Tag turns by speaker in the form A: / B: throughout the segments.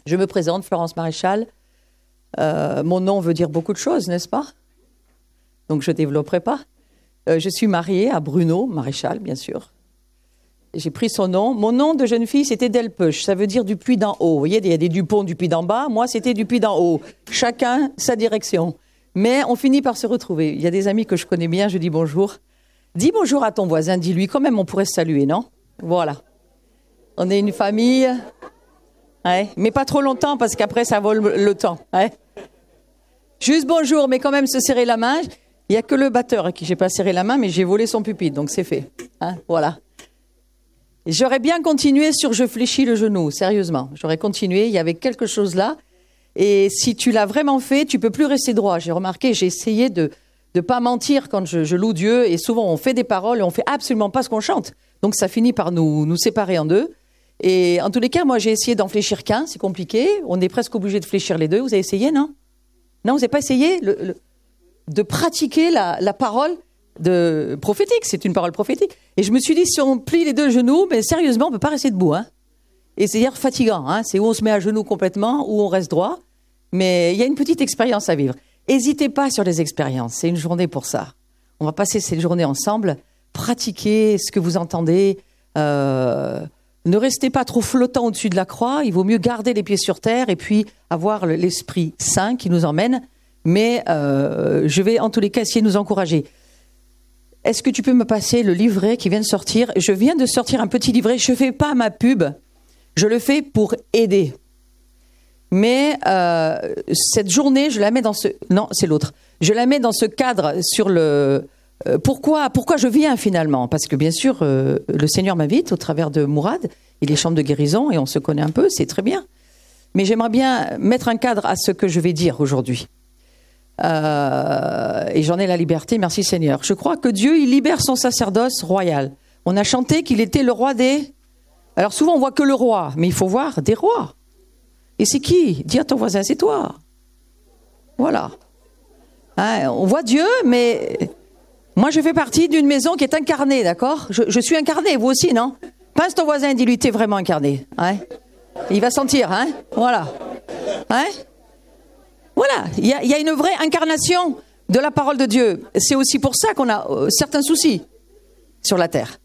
A: Je me présente, Florence Maréchal. Mon nom veut dire beaucoup de choses, n'est-ce pas? Donc je ne développerai pas. Je suis mariée à Bruno Maréchal, bien sûr. J'ai pris son nom. Mon nom de jeune fille, c'était Delpeuch. Ça veut dire du puits d'en haut. Vous voyez, il y a des Dupont du puits d'en bas. Moi, c'était du puits d'en haut. Chacun sa direction. Mais on finit par se retrouver. Il y a des amis que je connais bien. Je dis bonjour. Dis bonjour à ton voisin. Dis-lui. Quand même, on pourrait se saluer, non? Voilà. On est une famille. Ouais. Mais pas trop longtemps, parce qu'après, ça vole le temps. Ouais. Juste bonjour, mais quand même se serrer la main. Il n'y a que le batteur à qui j'ai pas serré la main, mais j'ai volé son pupitre. Donc c'est fait. Hein, voilà. J'aurais bien continué sur « je fléchis le genou », sérieusement. J'aurais continué, il y avait quelque chose là. Et si tu l'as vraiment fait, tu peux plus rester droit. J'ai remarqué, j'ai essayé de ne pas mentir quand je loue Dieu. Et souvent, on fait des paroles et on fait absolument pas ce qu'on chante. Donc ça finit par nous séparer en deux. Et en tous les cas, moi, j'ai essayé d'en fléchir qu'un. C'est compliqué. On est presque obligé de fléchir les deux. Vous avez essayé, non? Non, vous n'avez pas essayé de pratiquer la parole prophétique, c'est une parole prophétique. Et je me suis dit, si on plie les deux genoux, mais sérieusement, on ne peut pas rester debout. Hein. Et c'est d'ailleurs fatigant. Hein. C'est où on se met à genoux complètement, où on reste droit. Mais il y a une petite expérience à vivre. N'hésitez pas sur les expériences. C'est une journée pour ça. On va passer cette journée ensemble. Pratiquez ce que vous entendez. Ne restez pas trop flottant au-dessus de la croix. Il vaut mieux garder les pieds sur terre et puis avoir l'Esprit Saint qui nous emmène. Mais je vais en tous les cas essayer de nous encourager. Est-ce que tu peux me passer le livret qui vient de sortir? Je viens de sortir un petit livret. Je ne fais pas ma pub. Je le fais pour aider. Mais cette journée, je la mets dans ce... Non, c'est l'autre. Je la mets dans ce cadre sur le... Pourquoi je viens finalement? Parce que bien sûr, le Seigneur m'invite au travers de Mourad. Il est chambre de guérison et on se connaît un peu, c'est très bien. Mais j'aimerais bien mettre un cadre à ce que je vais dire aujourd'hui. Et j'en ai la liberté, merci Seigneur. Je crois que Dieu, il libère son sacerdoce royal. On a chanté qu'il était le roi des... Alors souvent on voit que le roi, mais il faut voir des rois. Et c'est qui? Dis à ton voisin, c'est toi. Voilà. Hein, on voit Dieu, mais moi je fais partie d'une maison qui est incarnée, d'accord? Je suis incarné, vous aussi, non? Pince ton voisin et dis-lui, t'es vraiment incarné. Hein? Il va sentir, hein? Voilà. Hein? Voilà, il y a une vraie incarnation de la parole de Dieu. C'est aussi pour ça qu'on a certains soucis sur la terre.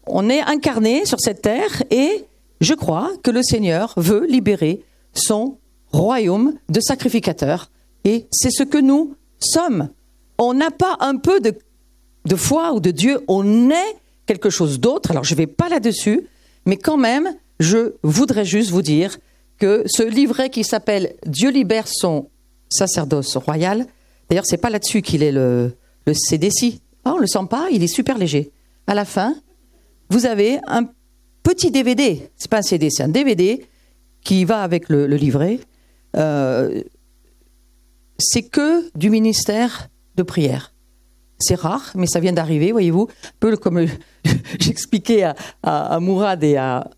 A: On est incarné sur cette terre et je crois que le Seigneur veut libérer son royaume de sacrificateurs. Et c'est ce que nous sommes. On n'a pas un peu de foi ou de Dieu, on est quelque chose d'autre. Alors je ne vais pas là-dessus, mais quand même, je voudrais juste vous dire que ce livret qui s'appelle « Dieu libère son sacerdoce royal », d'ailleurs, c'est pas là-dessus qu'il est le CDC. Oh, on le sent pas, il est super léger. À la fin, vous avez un petit DVD. C'est pas un CD, c'est un DVD qui va avec le livret. C'est que du ministère de prière. C'est rare, mais ça vient d'arriver, voyez-vous. Un peu comme j'expliquais à Mourad et à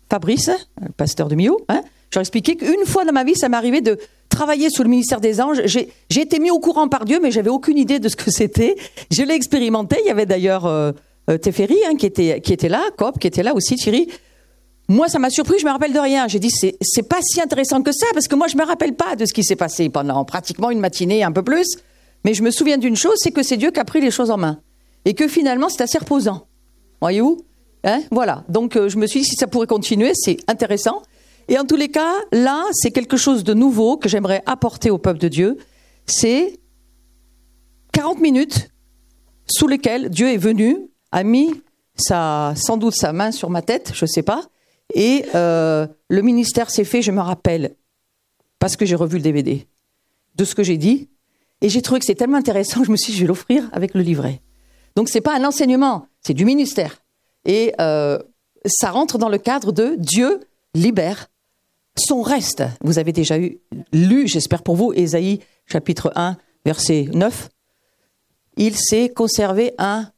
A: Fabrice, le pasteur de Millau, hein, je leur expliquais qu'une fois dans ma vie, ça m'est arrivé de travailler sous le ministère des anges. J'ai été mis au courant par Dieu, mais j'avais aucune idée de ce que c'était. Je l'ai expérimenté. Il y avait d'ailleurs Teferi hein, qui était là, Cop qui était là aussi, Thierry. Moi, ça m'a surpris, je me rappelle de rien. J'ai dit, c'est pas si intéressant que ça, parce que moi, je me rappelle pas de ce qui s'est passé pendant pratiquement une matinée, un peu plus. Mais je me souviens d'une chose, c'est que c'est Dieu qui a pris les choses en main. Et que finalement, c'est assez reposant. Voyez-vous? Hein, voilà. Donc, je me suis dit, si ça pourrait continuer, c'est intéressant. Et en tous les cas, là, c'est quelque chose de nouveau que j'aimerais apporter au peuple de Dieu. C'est 40 minutes sous lesquelles Dieu est venu, a mis sans doute sa main sur ma tête, je ne sais pas. Et le ministère s'est fait, je me rappelle, parce que j'ai revu le DVD, de ce que j'ai dit. Et j'ai trouvé que c'est tellement intéressant, je me suis dit, je vais l'offrir avec le livret. Donc, ce n'est pas un enseignement, c'est du ministère. Et ça rentre dans le cadre de Dieu libère son reste. Vous avez déjà lu, j'espère pour vous, Ésaïe chapitre 1, verset 9. Il s'est conservé un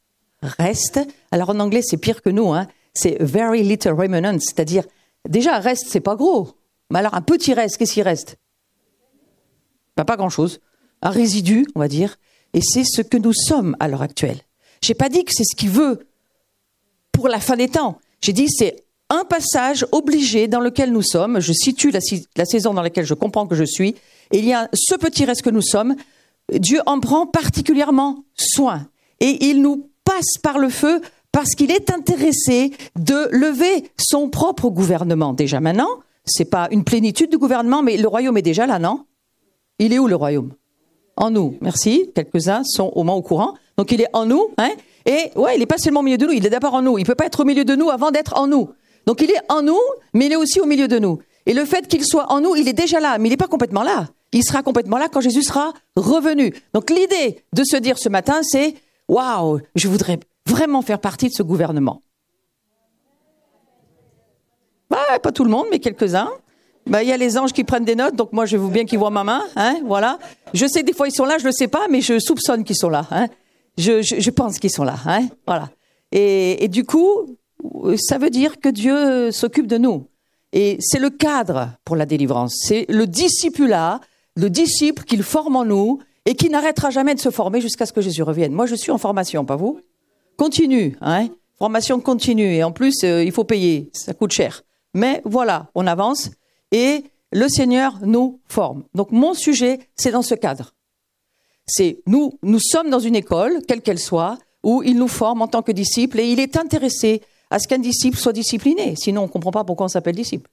A: reste. Alors en anglais, c'est pire que nous, hein. C'est very little remnant, c'est-à-dire, déjà un reste, c'est pas gros. Mais alors un petit reste, qu'est-ce qu'il reste? Pas grand-chose. Un résidu, on va dire. Et c'est ce que nous sommes à l'heure actuelle. J'ai pas dit que c'est ce qu'il veut pour la fin des temps. J'ai dit c'est un passage obligé dans lequel nous sommes. Je situe la saison dans laquelle je comprends que je suis. Et il y a ce petit reste que nous sommes. Dieu en prend particulièrement soin. Et il nous passe par le feu parce qu'il est intéressé de lever son propre gouvernement. Déjà maintenant, c'est pas une plénitude du gouvernement, mais le royaume est déjà là, non? Il est où le royaume? En nous. Merci. Quelques-uns sont au moins au courant. Donc il est en nous, hein? Et ouais, il n'est pas seulement au milieu de nous, il est d'abord en nous. Il ne peut pas être au milieu de nous avant d'être en nous. Donc il est en nous, mais il est aussi au milieu de nous. Et le fait qu'il soit en nous, il est déjà là, mais il n'est pas complètement là. Il sera complètement là quand Jésus sera revenu. Donc l'idée de se dire ce matin, c'est « Waouh, je voudrais vraiment faire partie de ce gouvernement. » Bah, pas tout le monde, mais quelques-uns. Bah, il y a les anges qui prennent des notes, donc moi je veux bien qu'ils voient ma main, hein, voilà. Je sais des fois ils sont là, je le sais pas, mais je soupçonne qu'ils sont là, hein. Je pense qu'ils sont là, hein, voilà. Et du coup, ça veut dire que Dieu s'occupe de nous. Et c'est le cadre pour la délivrance. C'est le discipulat, le disciple qu'il forme en nous et qui n'arrêtera jamais de se former jusqu'à ce que Jésus revienne. Moi, je suis en formation, pas vous? Continue, hein, formation continue. Et en plus, il faut payer, ça coûte cher. Mais voilà, on avance et le Seigneur nous forme. Donc mon sujet, c'est dans ce cadre. C'est nous sommes dans une école, quelle qu'elle soit, où il nous forme en tant que disciples et il est intéressé à ce qu'un disciple soit discipliné. Sinon, on ne comprend pas pourquoi on s'appelle disciple.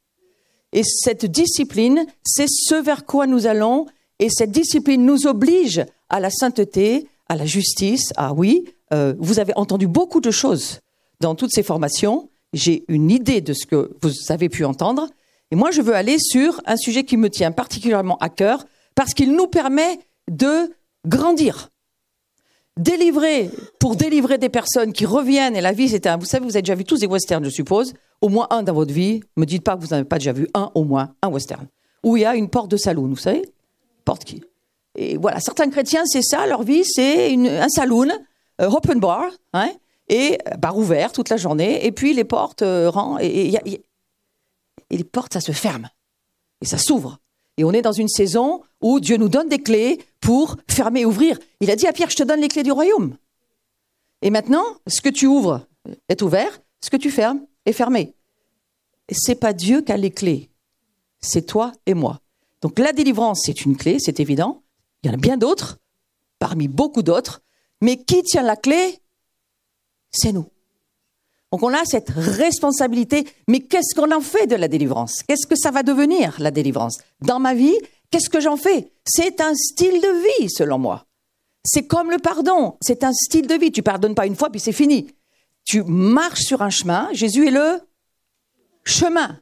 A: Et cette discipline, c'est ce vers quoi nous allons et cette discipline nous oblige à la sainteté, à la justice. Ah oui, vous avez entendu beaucoup de choses dans toutes ces formations. J'ai une idée de ce que vous avez pu entendre. Et moi, je veux aller sur un sujet qui me tient particulièrement à cœur parce qu'il nous permet de grandir. Pour délivrer des personnes qui reviennent, et la vie, vous savez, vous avez déjà vu tous des westerns, je suppose, au moins un dans votre vie. Ne me dites pas que vous n'avez pas déjà vu au moins un western, où il y a une porte de saloon, vous savez, porte qui. Et voilà, certains chrétiens, c'est ça, leur vie, c'est un saloon, open bar, hein, et bar ouvert toute la journée, et puis les portes et les portes, ça se ferme, et ça s'ouvre. Et on est dans une saison où Dieu nous donne des clés pour fermer et ouvrir. Il a dit à Pierre, je te donne les clés du royaume. Et maintenant, ce que tu ouvres est ouvert, ce que tu fermes est fermé. Et c'est pas Dieu qui a les clés, c'est toi et moi. Donc la délivrance, c'est une clé, c'est évident. Il y en a bien d'autres, parmi beaucoup d'autres. Mais qui tient la clé? C'est nous. Donc on a cette responsabilité, mais qu'est-ce qu'on en fait de la délivrance? Qu'est-ce que ça va devenir, la délivrance? Dans ma vie, qu'est-ce que j'en fais? C'est un style de vie, selon moi. C'est comme le pardon, c'est un style de vie. Tu pardonnes pas une fois, puis c'est fini. Tu marches sur un chemin, Jésus est le chemin.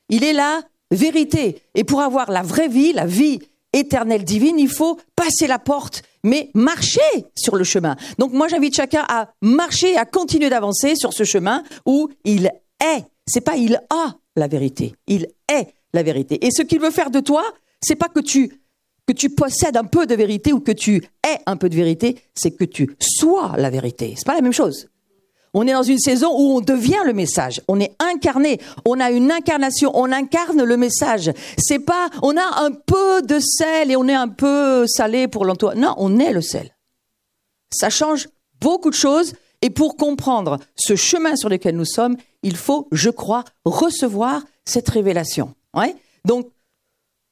A: Il est la vérité. Et pour avoir la vraie vie, la vie éternelle divine, il faut passer la porte, mais marcher sur le chemin. Donc moi, j'invite chacun à marcher, à continuer d'avancer sur ce chemin où il est. C'est pas il a la vérité, il est la vérité. Et ce qu'il veut faire de toi, c'est pas que tu possèdes un peu de vérité ou que tu aies un peu de vérité, c'est que tu sois la vérité. C'est pas la même chose. On est dans une saison où on devient le message. On est incarné. On a une incarnation. On incarne le message. C'est pas, on a un peu de sel et on est un peu salé pour l'entourage. Non, on est le sel. Ça change beaucoup de choses. Et pour comprendre ce chemin sur lequel nous sommes, il faut, je crois, recevoir cette révélation. Ouais. Donc,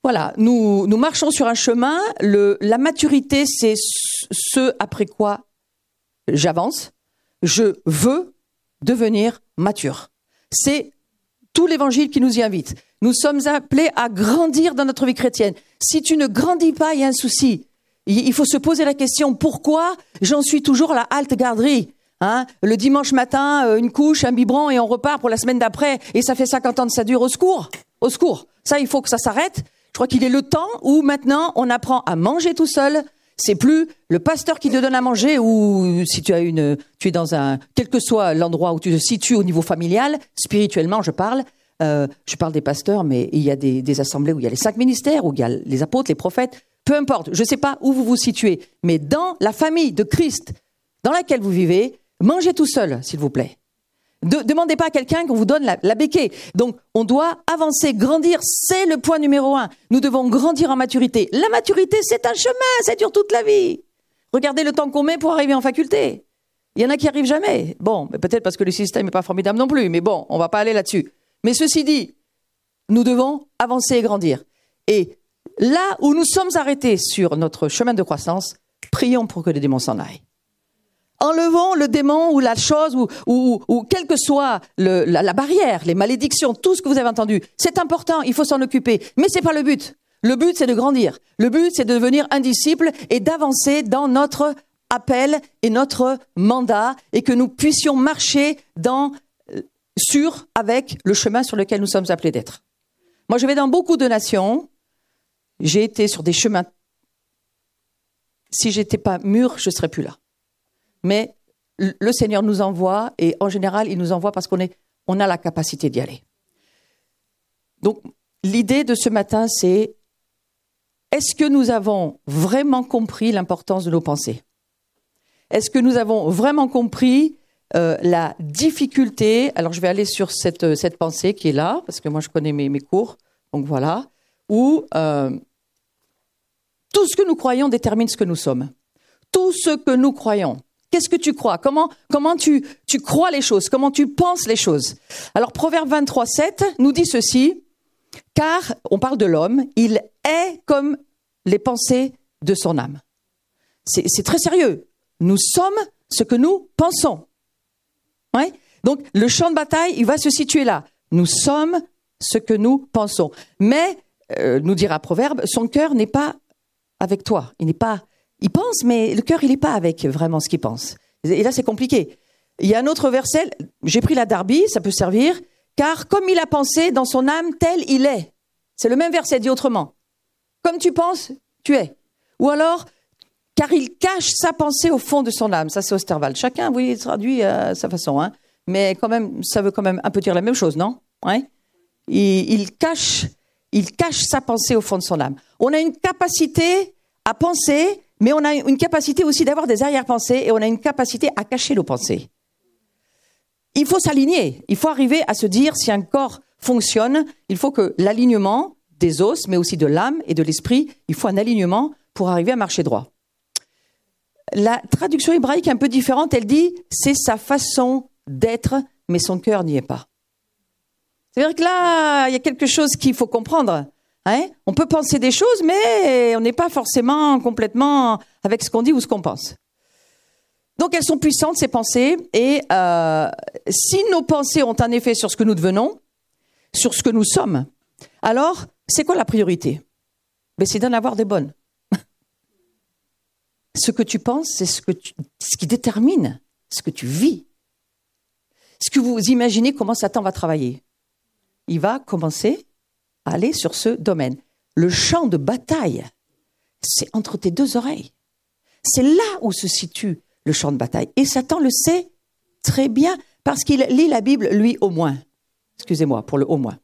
A: voilà, nous marchons sur un chemin. La maturité, c'est ce après quoi j'avance. Je veux devenir mature. C'est tout l'évangile qui nous y invite. Nous sommes appelés à grandir dans notre vie chrétienne. Si tu ne grandis pas, il y a un souci. Il faut se poser la question, pourquoi j'en suis toujours à la halte garderie? Hein, le dimanche matin, une couche, un biberon et on repart pour la semaine d'après. Et ça fait 50 ans que ça dure. Au secours, au secours. Ça, il faut que ça s'arrête. Je crois qu'il est le temps où maintenant on apprend à manger tout seul. C'est plus le pasteur qui te donne à manger ou si tu es dans quel que soit l'endroit où tu te situes au niveau familial, spirituellement je parle des pasteurs, mais il y a des assemblées où il y a les 5 ministères, où il y a les apôtres, les prophètes, peu importe, je ne sais pas où vous vous situez, mais dans la famille de Christ dans laquelle vous vivez, mangez tout seul, s'il vous plaît. Demandez pas à quelqu'un qu'on vous donne la béquille. Donc, on doit avancer, grandir, c'est le point numéro 1. Nous devons grandir en maturité. La maturité, c'est un chemin, ça dure toute la vie. Regardez le temps qu'on met pour arriver en faculté. Il y en a qui arrivent jamais. Bon, peut-être parce que le système n'est pas formidable non plus, mais bon, on va pas aller là-dessus. Mais ceci dit, nous devons avancer et grandir. Et là où nous sommes arrêtés sur notre chemin de croissance, prions pour que les démons s'en aillent. Enlevons le démon ou la chose ou quelle que soit la barrière, les malédictions, tout ce que vous avez entendu. C'est important, il faut s'en occuper. Mais c'est pas le but. Le but, c'est de grandir. Le but, c'est de devenir un disciple et d'avancer dans notre appel et notre mandat et que nous puissions marcher avec le chemin sur lequel nous sommes appelés d'être. Moi, je vais dans beaucoup de nations. J'ai été sur des chemins. Si j'étais pas mûr, je serais plus là. Mais le Seigneur nous envoie et en général, il nous envoie parce qu'on a la capacité d'y aller. Donc, l'idée de ce matin, c'est est-ce que nous avons vraiment compris l'importance de nos pensées? Est-ce que nous avons vraiment compris la difficulté? Alors, je vais aller sur cette pensée qui est là, parce que moi, je connais mes cours. Donc, voilà. Où tout ce que nous croyons détermine ce que nous sommes. Tout ce que nous croyons. Qu'est-ce que tu crois? Comment tu crois les choses? Comment tu penses les choses? Alors, Proverbe 23, 7 nous dit ceci, car, on parle de l'homme, il est comme les pensées de son âme. C'est très sérieux. Nous sommes ce que nous pensons. Ouais? Donc, le champ de bataille, il va se situer là. Nous sommes ce que nous pensons. Mais, nous dira Proverbe, son cœur n'est pas avec toi. Il pense, mais le cœur, il n'est pas avec vraiment ce qu'il pense. Et là, c'est compliqué. Il y a un autre verset, j'ai pris la Darby, ça peut servir, car comme il a pensé dans son âme, tel il est. C'est le même verset dit autrement. Comme tu penses, tu es. Ou alors, car il cache sa pensée au fond de son âme. Ça, c'est Osterwald. Chacun, oui, traduit à sa façon. Hein. Mais quand même, ça veut quand même un peu dire la même chose, non? Ouais. Il cache sa pensée au fond de son âme. On a une capacité à penser, mais on a une capacité aussi d'avoir des arrière-pensées et on a une capacité à cacher nos pensées. Il faut s'aligner. Il faut arriver à se dire si un corps fonctionne, il faut que l'alignement des os, mais aussi de l'âme et de l'esprit, il faut un alignement pour arriver à marcher droit. La traduction hébraïque est un peu différente. Elle dit c'est sa façon d'être, mais son cœur n'y est pas. C'est-à-dire que là, il y a quelque chose qu'il faut comprendre. Hein? On peut penser des choses, mais on n'est pas forcément complètement avec ce qu'on dit ou ce qu'on pense. Donc, elles sont puissantes, ces pensées. Et si nos pensées ont un effet sur ce que nous devenons, sur ce que nous sommes, alors, c'est quoi la priorité? Ben, c'est d'en avoir des bonnes. Ce que tu penses, c'est ce qui détermine ce que tu vis. Est-ce que vous imaginez comment Satan va travailler? Il va commencer à aller sur ce domaine. Le champ de bataille, c'est entre tes deux oreilles. C'est là où se situe le champ de bataille. Et Satan le sait très bien parce qu'il lit la Bible, lui, au moins. Excusez-moi pour le au moins.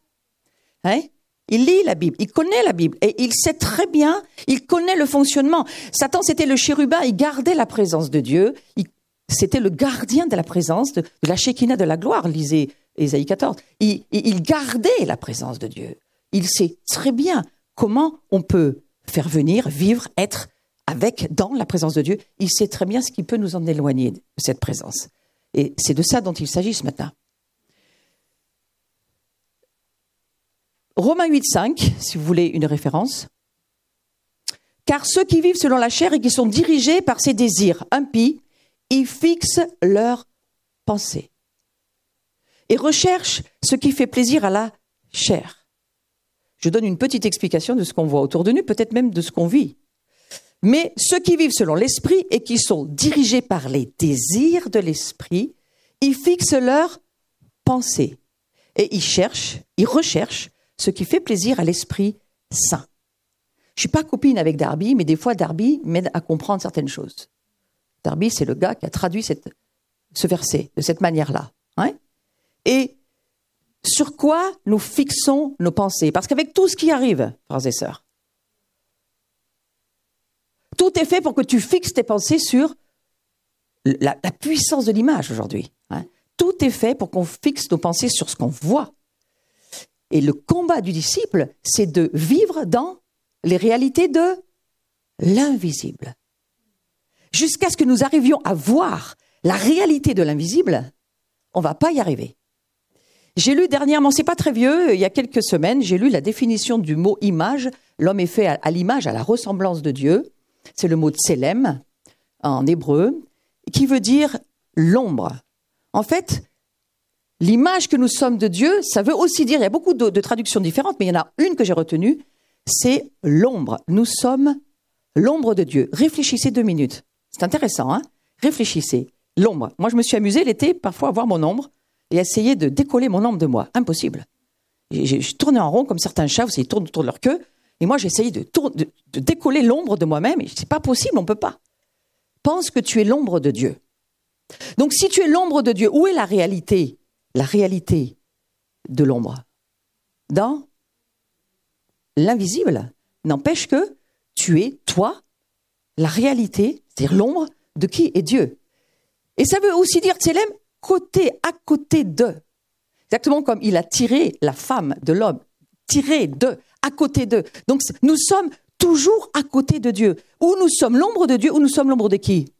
A: Hein? Il lit la Bible, il connaît la Bible et il sait très bien, il connaît le fonctionnement. Satan, c'était le chérubin, il gardait la présence de Dieu. C'était le gardien de la présence, de la Shekinah, de la gloire, lisez Ésaïe 14. Il gardait la présence de Dieu. Il sait très bien comment on peut faire venir, vivre, être dans la présence de Dieu. Il sait très bien ce qui peut nous en éloigner de cette présence. Et c'est de ça dont il s'agit ce matin. Romains 8,5, si vous voulez une référence. Car ceux qui vivent selon la chair et qui sont dirigés par ses désirs impies, ils fixent leurs pensées et recherchent ce qui fait plaisir à la chair. Je donne une petite explication de ce qu'on voit autour de nous, peut-être même de ce qu'on vit. Mais ceux qui vivent selon l'esprit et qui sont dirigés par les désirs de l'esprit, ils fixent leurs pensées et ils recherchent ce qui fait plaisir à l'Esprit Saint. Je ne suis pas copine avec Darby, mais des fois, Darby m'aide à comprendre certaines choses. Darby, c'est le gars qui a traduit ce verset de cette manière-là. Hein? Et sur quoi nous fixons nos pensées? Parce qu'avec tout ce qui arrive, frères et sœurs, tout est fait pour que tu fixes tes pensées sur la puissance de l'image aujourd'hui. Hein? Tout est fait pour qu'on fixe nos pensées sur ce qu'on voit. Et le combat du disciple, c'est de vivre dans les réalités de l'invisible. Jusqu'à ce que nous arrivions à voir la réalité de l'invisible, on ne va pas y arriver. J'ai lu dernièrement, c'est pas très vieux, il y a quelques semaines, j'ai lu la définition du mot image. L'homme est fait à l'image, à la ressemblance de Dieu. C'est le mot tselem en hébreu, qui veut dire l'ombre. En fait, l'image que nous sommes de Dieu, ça veut aussi dire, il y a beaucoup de traductions différentes, mais il y en a une que j'ai retenue, c'est l'ombre. Nous sommes l'ombre de Dieu. Réfléchissez 2 minutes. C'est intéressant, hein? Réfléchissez. L'ombre. Moi, je me suis amusée l'été, parfois, à voir mon ombre et à essayer de décoller mon ombre de moi. Impossible. Je tournais en rond comme certains chats, ils tournent autour de leur queue. Et moi, j'ai essayé de décoller l'ombre de moi-même. Et c'est pas possible, on peut pas. Pense que tu es l'ombre de Dieu. Donc, si tu es l'ombre de Dieu, où est la réalité? La réalité de l'ombre? Dans l'invisible. N'empêche que tu es, toi, la réalité, c'est-à-dire l'ombre de qui est Dieu. Et ça veut aussi dire, Tselem, côté, à côté de. Exactement comme il a tiré la femme de l'homme, tiré de, à côté de. Donc, nous sommes toujours à côté de Dieu. Ou nous sommes l'ombre de Dieu, ou nous sommes l'ombre de qui?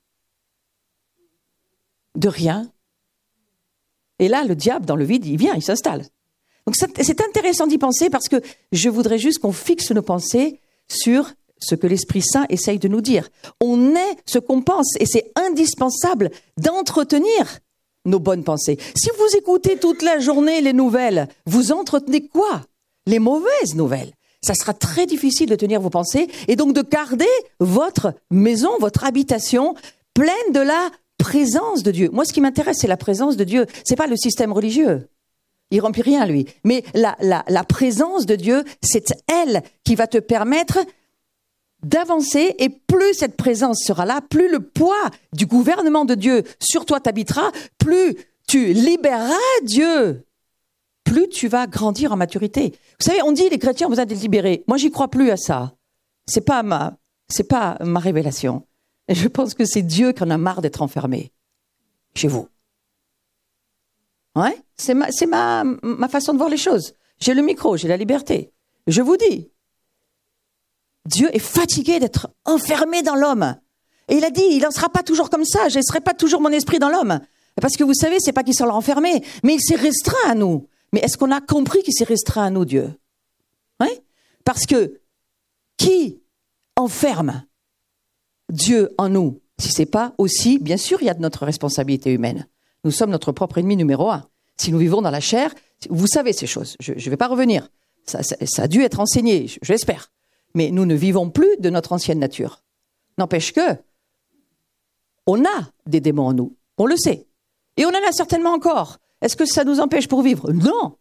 A: De rien. Et là, le diable, dans le vide, il vient, il s'installe. Donc, c'est intéressant d'y penser parce que je voudrais juste qu'on fixe nos pensées sur ce que l'Esprit Saint essaye de nous dire. On est ce qu'on pense et c'est indispensable d'entretenir nos bonnes pensées. Si vous écoutez toute la journée les nouvelles, vous entretenez quoi? Les mauvaises nouvelles. Ça sera très difficile de tenir vos pensées et donc de garder votre maison, votre habitation pleine de la présence de Dieu. Moi, ce qui m'intéresse, c'est la présence de Dieu. C'est pas le système religieux. Il remplit rien, lui. Mais la présence de Dieu, c'est elle qui va te permettre d'avancer, et plus cette présence sera là, plus le poids du gouvernement de Dieu sur toi t'habitera, plus tu libéreras Dieu, plus tu vas grandir en maturité. Vous savez, on dit les chrétiens ont besoin d'être libérés. Moi, j'y crois plus à ça. C'est pas ma révélation. Et je pense que c'est Dieu qui en a marre d'être enfermé chez vous. Ouais, c'est ma façon de voir les choses. J'ai le micro, j'ai la liberté. Je vous dis, Dieu est fatigué d'être enfermé dans l'homme. Et il a dit, il n'en sera pas toujours comme ça, je ne laisserai pas toujours mon esprit dans l'homme. Parce que vous savez, c'est pas qu'il s'en l'a enfermé, mais il s'est restreint à nous. Mais est-ce qu'on a compris qu'il s'est restreint à nous, Dieu? Oui. Parce que qui enferme Dieu en nous? Si c'est pas aussi, bien sûr, il y a de notre responsabilité humaine. Nous sommes notre propre ennemi numéro 1. Si nous vivons dans la chair, vous savez ces choses, je ne vais pas revenir. Ça a dû être enseigné, je l'espère. Mais nous ne vivons plus de notre ancienne nature. N'empêche que, on a des démons en nous, on le sait. Et on en a certainement encore. Est-ce que ça nous empêche pour vivre? Non.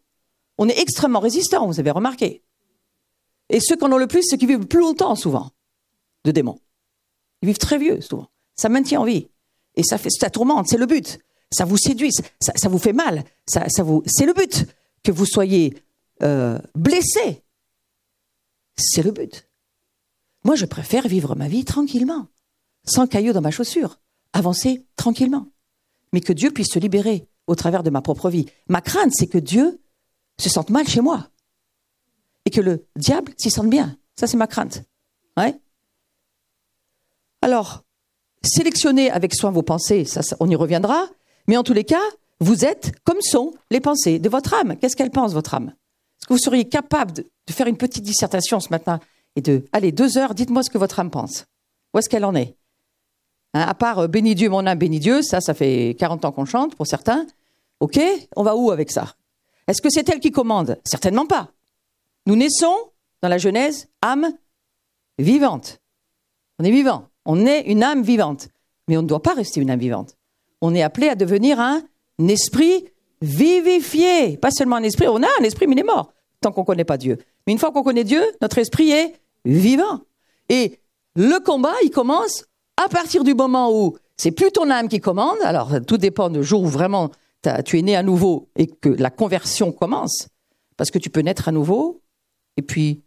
A: On est extrêmement résistants, vous avez remarqué. Et ceux qui en ont le plus, ceux qui vivent plus longtemps souvent, de démons. Ils vivent très vieux souvent. Ça maintient en vie. Et ça tourmente, c'est le but. Ça vous séduit, ça vous fait mal. C'est le but. Que vous soyez blessés. C'est le but. Moi, je préfère vivre ma vie tranquillement, sans caillou dans ma chaussure, avancer tranquillement. Mais que Dieu puisse se libérer au travers de ma propre vie. Ma crainte, c'est que Dieu se sente mal chez moi. Et que le diable s'y sente bien. Ça, c'est ma crainte. Ouais. Alors, sélectionnez avec soin vos pensées, ça, on y reviendra. Mais en tous les cas, vous êtes comme sont les pensées de votre âme. Qu'est-ce qu'elle pense, votre âme? Est-ce que vous seriez capable de faire une petite dissertation ce matin et allez, 2 heures, dites-moi ce que votre âme pense. Où est-ce qu'elle en est? Hein, à part bénis Dieu, mon âme, bénis Dieu, ça fait 40 ans qu'on chante pour certains. Ok, on va où avec ça? Est-ce que c'est elle qui commande? Certainement pas. Nous naissons dans la Genèse, âme vivante. On est vivant, on est une âme vivante. Mais on ne doit pas rester une âme vivante. On est appelé à devenir un esprit vivifié. Pas seulement un esprit, on a un esprit mais il est mort, tant qu'on ne connaît pas Dieu. Mais une fois qu'on connaît Dieu, notre esprit est vivant. Et le combat, il commence à partir du moment où c'est plus ton âme qui commande. Alors, tout dépend du jour où vraiment tu es né à nouveau et que la conversion commence. Parce que tu peux naître à nouveau et puis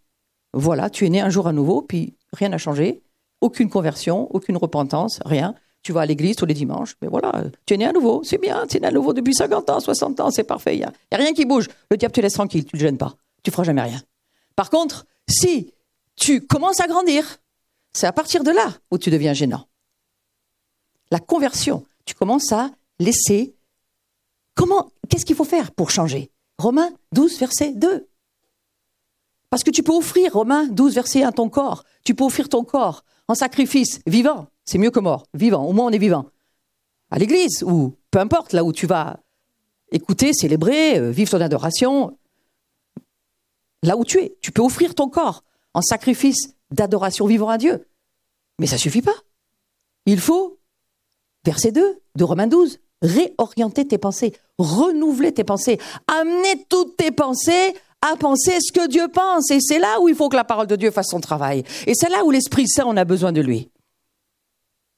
A: voilà, tu es né un jour à nouveau, puis rien n'a changé. Aucune conversion, aucune repentance, rien. Tu vas à l'église tous les dimanches, mais voilà, tu es né à nouveau, c'est bien, tu es né à nouveau depuis 50 ans, 60 ans, c'est parfait, il n'y a rien qui bouge. Le diable te laisse tranquille, tu ne le gênes pas, tu ne feras jamais rien. Par contre, si tu commences à grandir, c'est à partir de là où tu deviens gênant. La conversion, tu commences à laisser... Qu'est-ce qu'il faut faire pour changer? Romains 12, verset 2. Parce que tu peux offrir, Romains 12, verset 1, ton corps. Tu peux offrir ton corps en sacrifice vivant. C'est mieux que mort, vivant. Au moins, on est vivant. À l'église, ou peu importe, là où tu vas écouter, célébrer, vivre ton adoration. Là où tu es, tu peux offrir ton corps en sacrifice d'adoration vivant à Dieu. Mais ça ne suffit pas. Il faut, verset 2 de Romains 12, réorienter tes pensées, renouveler tes pensées, amener toutes tes pensées à penser ce que Dieu pense. Et c'est là où il faut que la parole de Dieu fasse son travail. Et c'est là où l'Esprit Saint, on a besoin de lui.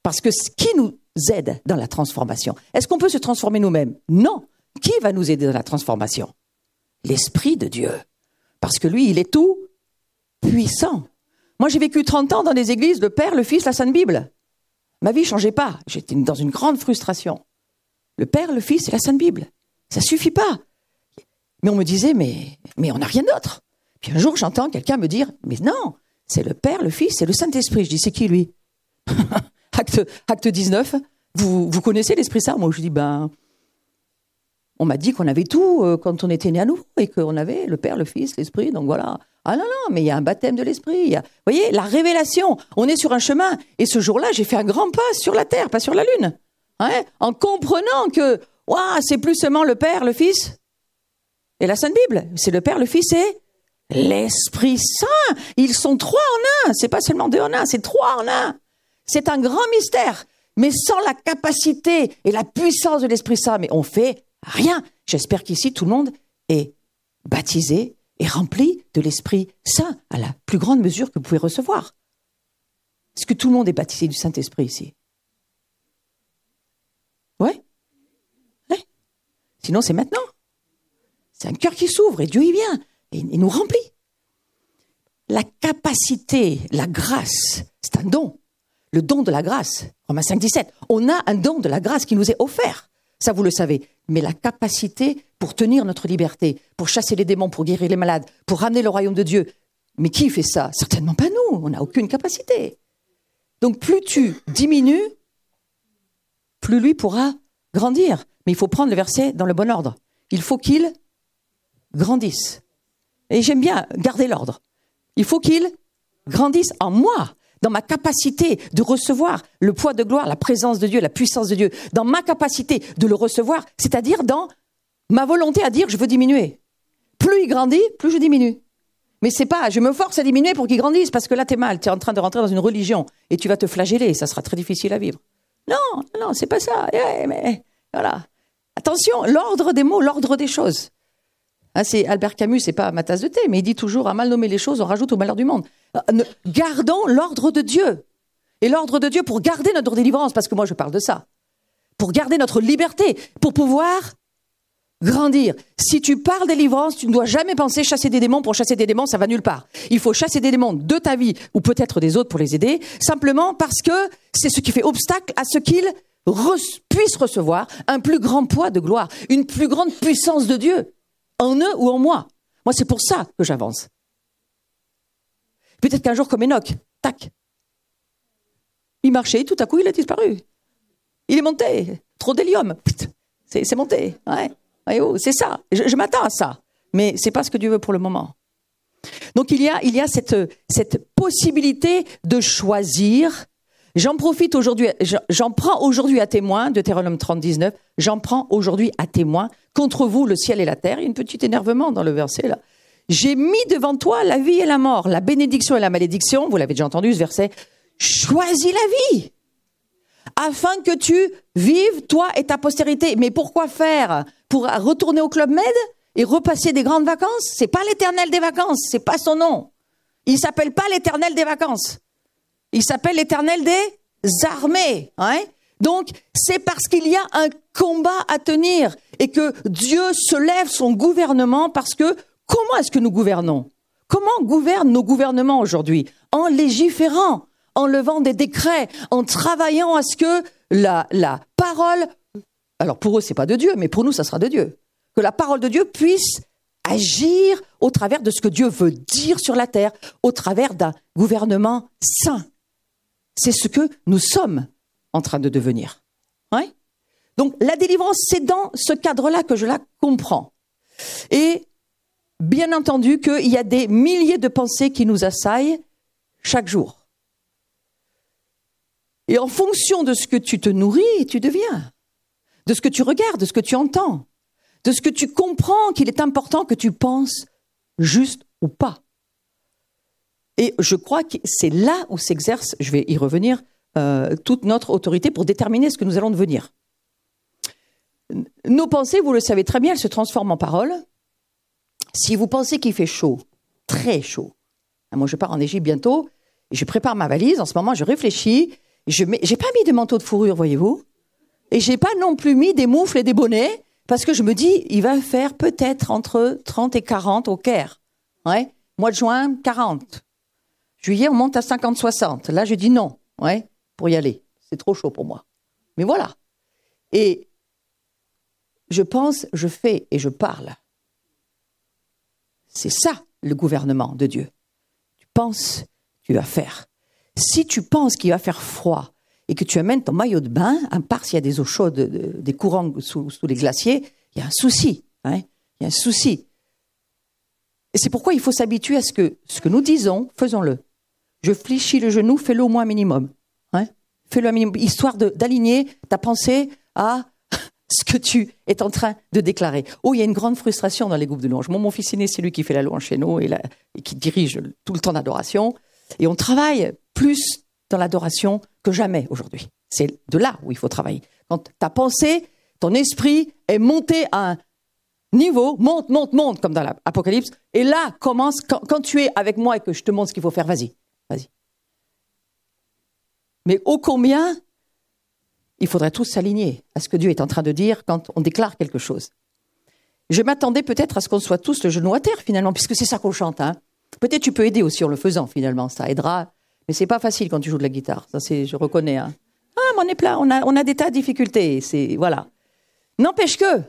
A: Parce que ce qui nous aide dans la transformation, est-ce qu'on peut se transformer nous-mêmes? Non. Qui va nous aider dans la transformation? L'Esprit de Dieu. Parce que lui, il est tout puissant. Moi, j'ai vécu 30 ans dans des églises, le Père, le Fils, la Sainte Bible. Ma vie ne changeait pas. J'étais dans une grande frustration. Le Père, le Fils et la Sainte Bible. Ça ne suffit pas. Mais on me disait, mais on n'a rien d'autre. Puis un jour, j'entends quelqu'un me dire, mais non, c'est le Père, le Fils et le Saint-Esprit. Je dis, c'est qui lui? Acte 19, vous connaissez l'Esprit Saint? Moi, je dis, on m'a dit qu'on avait tout quand on était né à nouveau et qu'on avait le Père, le Fils, l'Esprit, donc voilà. Ah non, mais il y a un baptême de l'Esprit. Vous voyez, la révélation, on est sur un chemin. Et ce jour-là, j'ai fait un grand pas sur la terre, pas sur la lune. En comprenant que c'est plus seulement le Père, le Fils et la Sainte Bible. C'est le Père, le Fils et l'Esprit Saint. Ils sont trois en un. C'est pas seulement deux en un, c'est trois en un. C'est un grand mystère. Mais sans la capacité et la puissance de l'Esprit Saint, mais on fait rien. J'espère qu'ici, tout le monde est baptisé et rempli de l'Esprit Saint à la plus grande mesure que vous pouvez recevoir. Est-ce que tout le monde est baptisé du Saint-Esprit ici? Ouais. Sinon, c'est maintenant. C'est un cœur qui s'ouvre et Dieu y vient et il nous remplit. La capacité, la grâce, c'est un don. Le don de la grâce, Romains 5, 17. On a un don de la grâce qui nous est offert. Ça, vous le savez. Mais la capacité pour tenir notre liberté, pour chasser les démons, pour guérir les malades, pour ramener le royaume de Dieu. Mais qui fait ça? Certainement pas nous. On n'a aucune capacité. Donc, plus tu diminues, plus lui pourra grandir. Mais il faut prendre le verset dans le bon ordre. Il faut qu'il grandisse. Et j'aime bien garder l'ordre. Il faut qu'il grandisse en moi, dans ma capacité de recevoir le poids de gloire, la présence de Dieu, la puissance de Dieu, dans ma capacité de le recevoir, c'est-à-dire dans ma volonté à dire je veux diminuer. Plus il grandit, plus je diminue. Mais c'est pas, je me force à diminuer pour qu'il grandisse, parce que là t'es mal, t'es en train de rentrer dans une religion et tu vas te flageller, ça sera très difficile à vivre. Non, c'est pas ça. Mais voilà. Attention, l'ordre des mots, l'ordre des choses. C'est Albert Camus, c'est pas ma tasse de thé, mais il dit toujours, à mal nommer les choses, on rajoute au malheur du monde. Gardons l'ordre de Dieu. Et l'ordre de Dieu pour garder notre délivrance, parce que moi je parle de ça. Pour garder notre liberté, pour pouvoir grandir. Si tu parles délivrance, tu ne dois jamais penser chasser des démons. Pour chasser des démons, ça va nulle part. Il faut chasser des démons de ta vie, ou peut-être des autres pour les aider, simplement parce que c'est ce qui fait obstacle à ce qu'ils puissent recevoir un plus grand poids de gloire, une plus grande puissance de Dieu. En eux ou en moi. Moi, c'est pour ça que j'avance. Peut-être qu'un jour, comme Enoch, tac. Il marchait, tout à coup, il a disparu. Il est monté. Trop d'hélium. C'est monté. Ouais. C'est ça. Je m'attends à ça. Mais c'est pas ce que Dieu veut pour le moment. Donc, il y a cette possibilité de choisir. J'en profite aujourd'hui, j'en prends aujourd'hui à témoin, Deutéronome 30, 19, j'en prends aujourd'hui à témoin contre vous le ciel et la terre. Il y a une petite énervement dans le verset là. J'ai mis devant toi la vie et la mort, la bénédiction et la malédiction. Vous l'avez déjà entendu ce verset. Choisis la vie afin que tu vives toi et ta postérité. Mais pourquoi faire? Pour retourner au Club Med et repasser des grandes vacances? C'est pas l'Éternel des vacances, c'est pas son nom. Il s'appelle pas l'Éternel des vacances. Il s'appelle l'Éternel des armées. Donc, c'est parce qu'il y a un combat à tenir et que Dieu se lève son gouvernement parce que comment est-ce que nous gouvernons? Comment gouvernent nos gouvernements aujourd'hui? En légiférant, en levant des décrets, en travaillant à ce que la parole, alors pour eux c'est pas de Dieu, mais pour nous ça sera de Dieu, que la parole de Dieu puisse agir au travers de ce que Dieu veut dire sur la terre, au travers d'un gouvernement saint. C'est ce que nous sommes en train de devenir. Donc, la délivrance, c'est dans ce cadre-là que je la comprends. Et bien entendu qu'il y a des milliers de pensées qui nous assaillent chaque jour. Et en fonction de ce que tu te nourris, tu deviens. De ce que tu regardes, de ce que tu entends, de ce que tu comprends qu'il est important que tu penses juste ou pas. Et je crois que c'est là où s'exerce, je vais y revenir, toute notre autorité pour déterminer ce que nous allons devenir. Nos pensées, vous le savez très bien, elles se transforment en paroles. Si vous pensez qu'il fait chaud, très chaud, moi je pars en Égypte bientôt, et je prépare ma valise, en ce moment je réfléchis, j'ai pas mis de manteau de fourrure, voyez-vous, et j'ai pas non plus mis des moufles et des bonnets, parce que je me dis, il va faire peut-être entre 30 et 40 au Caire. Ouais. Mois de juin, 40. Juillet, on monte à 50-60. Là, je dis non, ouais, pour y aller. C'est trop chaud pour moi. Mais voilà. Et je pense, je fais et je parle. C'est ça, le gouvernement de Dieu. Tu penses, tu vas faire. Si tu penses qu'il va faire froid et que tu amènes ton maillot de bain, à part s'il y a des eaux chaudes, des courants sous les glaciers, il y a un souci. Hein, il y a un souci. Et c'est pourquoi il faut s'habituer à ce que nous disons, faisons-le. Je fléchis le genou, fais-le au moins un minimum. Hein, fais-le un minimum, histoire d'aligner ta pensée à ce que tu es en train de déclarer. Oh, il y a une grande frustration dans les groupes de louange. Mon fils aîné, c'est lui qui fait la louange chez nous et qui dirige tout le temps d'adoration. Et on travaille plus dans l'adoration que jamais aujourd'hui. C'est de là où il faut travailler. Quand ta pensée, ton esprit est monté à un niveau, monte, comme dans l'Apocalypse, et là, commence, quand tu es avec moi et que je te montre ce qu'il faut faire, vas-y. Mais ô combien il faudrait tous s'aligner à ce que Dieu est en train de dire quand on déclare quelque chose. Je m'attendais peut-être à ce qu'on soit tous le genou à terre, finalement, puisque c'est ça qu'on chante. Hein. Peut-être tu peux aider aussi en le faisant, finalement, ça aidera. Mais c'est pas facile quand tu joues de la guitare, ça je reconnais. Hein. Ah, mais on est plein, on a des tas de difficultés, voilà. N'empêche que,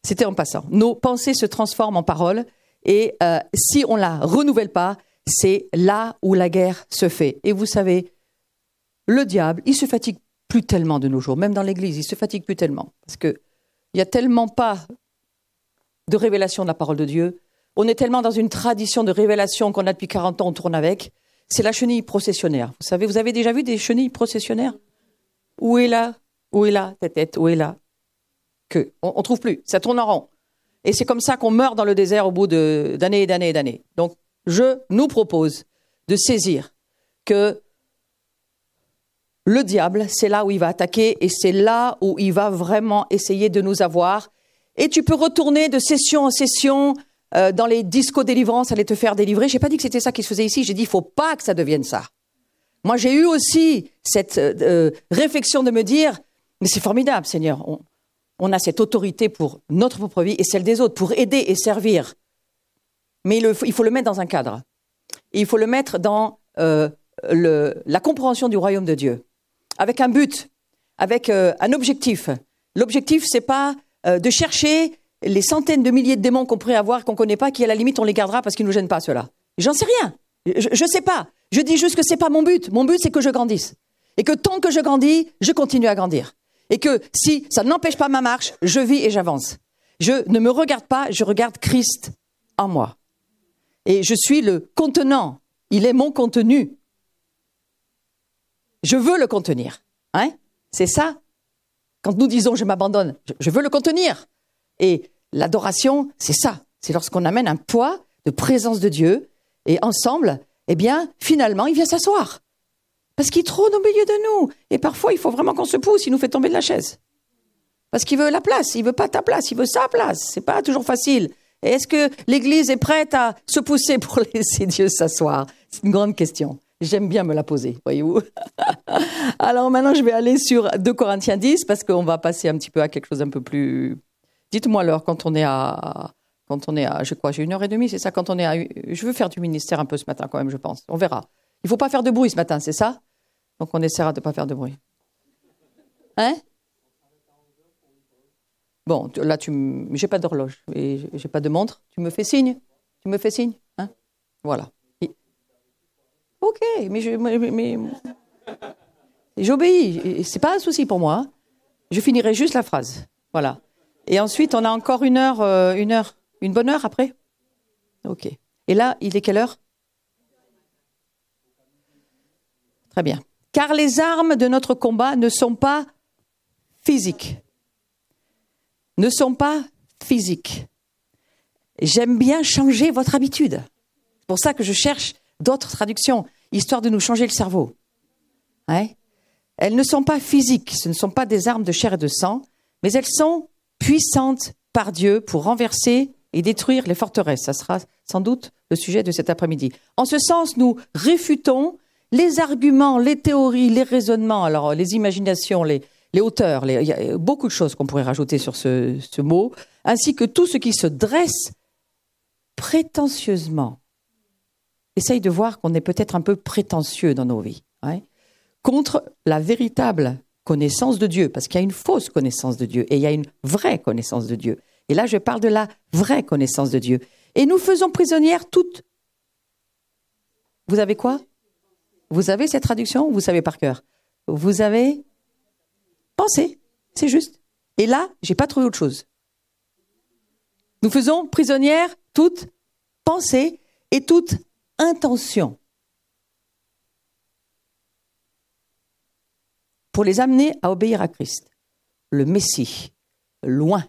A: c'était en passant, nos pensées se transforment en paroles, et si on la renouvelle pas, c'est là où la guerre se fait. Et vous savez, le diable, il se fatigue plus tellement de nos jours, même dans l'église, il se fatigue plus tellement, parce qu'il n'y a tellement pas de révélation de la parole de Dieu. On est tellement dans une tradition de révélation qu'on a depuis 40 ans, on tourne avec. C'est la chenille processionnaire. Vous savez, vous avez déjà vu des chenilles processionnaires? Où est là? Où est là ta tête? Où est là? On ne trouve plus, ça tourne en rond. Et c'est comme ça qu'on meurt dans le désert au bout d'années et d'années et d'années. Donc, je nous propose de saisir que le diable, c'est là où il va attaquer et c'est là où il va vraiment essayer de nous avoir. Et tu peux retourner de session en session dans les discos délivrance, aller te faire délivrer. Je n'ai pas dit que c'était ça qui se faisait ici, j'ai dit il ne faut pas que ça devienne ça. Moi, j'ai eu aussi cette réflexion de me dire, mais c'est formidable, Seigneur, on a cette autorité pour notre propre vie et celle des autres, pour aider et servir. Mais il faut le mettre dans un cadre. Et il faut le mettre dans la compréhension du royaume de Dieu, avec un but, avec un objectif. L'objectif, c'est pas de chercher les centaines de milliers de démons qu'on pourrait avoir, qu'on ne connaît pas, qui à la limite on les gardera parce qu'ils ne nous gênent pas, ceux-là. J'en sais rien. Je ne sais pas. Je dis juste que ce n'est pas mon but. Mon but, c'est que je grandisse. Et que tant que je grandis, je continue à grandir. Et que si ça n'empêche pas ma marche, je vis et j'avance. Je ne me regarde pas, je regarde Christ en moi. Et je suis le contenant. Il est mon contenu. Je veux le contenir. Hein? C'est ça. Quand nous disons « je m'abandonne », je veux le contenir. Et l'adoration, c'est ça. C'est lorsqu'on amène un poids de présence de Dieu et ensemble, eh bien, finalement, il vient s'asseoir. Parce qu'il trône au milieu de nous. Et parfois, il faut vraiment qu'on se pousse, il nous fait tomber de la chaise. Parce qu'il veut la place, il veut pas ta place, il veut sa place. C'est pas toujours facile. Et est-ce que l'Église est prête à se pousser pour laisser Dieu s'asseoir? C'est une grande question. J'aime bien me la poser, voyez-vous. Alors maintenant, je vais aller sur 2 Corinthiens 10, parce qu'on va passer un petit peu à quelque chose un peu plus... Dites-moi alors, quand on est à, je crois, j'ai 1h30, c'est ça, quand on est à... Je veux faire du ministère un peu ce matin quand même, je pense. On verra. Il ne faut pas faire de bruit ce matin, c'est ça? Donc on essaiera de ne pas faire de bruit. Hein? Bon, là, j'ai pas d'horloge et j'ai pas de montre. Tu me fais signe? Tu me fais signe? Hein? Voilà. Ok, mais j'obéis. C'est pas un souci pour moi. Je finirai juste la phrase. Voilà. Et ensuite, on a encore une bonne heure après? Ok. Et là, il est quelle heure? Très bien. Car les armes de notre combat ne sont pas physiques. Ne sont pas physiques. J'aime bien changer votre habitude. C'est pour ça que je cherche d'autres traductions, histoire de nous changer le cerveau. Ouais. Elles ne sont pas physiques, ce ne sont pas des armes de chair et de sang, mais elles sont puissantes par Dieu pour renverser et détruire les forteresses. Ça sera sans doute le sujet de cet après-midi. En ce sens, nous réfutons les arguments, les théories, les raisonnements, alors les imaginations, les hauteurs, il y a beaucoup de choses qu'on pourrait rajouter sur ce mot, ainsi que tout ce qui se dresse prétentieusement. Essaye de voir qu'on est peut-être un peu prétentieux dans nos vies, hein, contre la véritable connaissance de Dieu, parce qu'il y a une fausse connaissance de Dieu et il y a une vraie connaissance de Dieu. Et là, je parle de la vraie connaissance de Dieu. Et nous faisons prisonnières toutes. Vous avez quoi? Vous avez cette traduction? Vous savez par cœur? Vous avez pensé, c'est juste. Et là, j'ai pas trouvé autre chose. Nous faisons prisonnières toute pensée et toute intention pour les amener à obéir à Christ, le Messie, loin.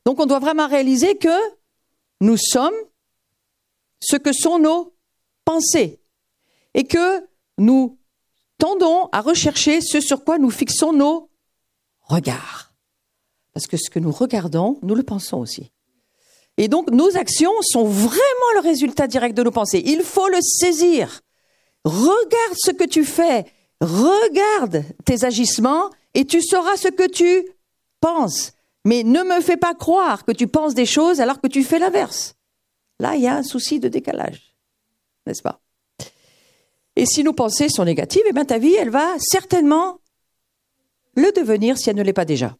A: Donc on doit vraiment réaliser que nous sommes ce que sont nos pensées et que nous tendons à rechercher ce sur quoi nous fixons nos regards. Parce que ce que nous regardons, nous le pensons aussi. Et donc nos actions sont vraiment le résultat direct de nos pensées. Il faut le saisir. Regarde ce que tu fais, regarde tes agissements et tu sauras ce que tu penses. Mais ne me fais pas croire que tu penses des choses alors que tu fais l'inverse. Là, il y a un souci de décalage, n'est-ce pas? Et si nos pensées sont négatives, eh bien ta vie, elle va certainement le devenir si elle ne l'est pas déjà.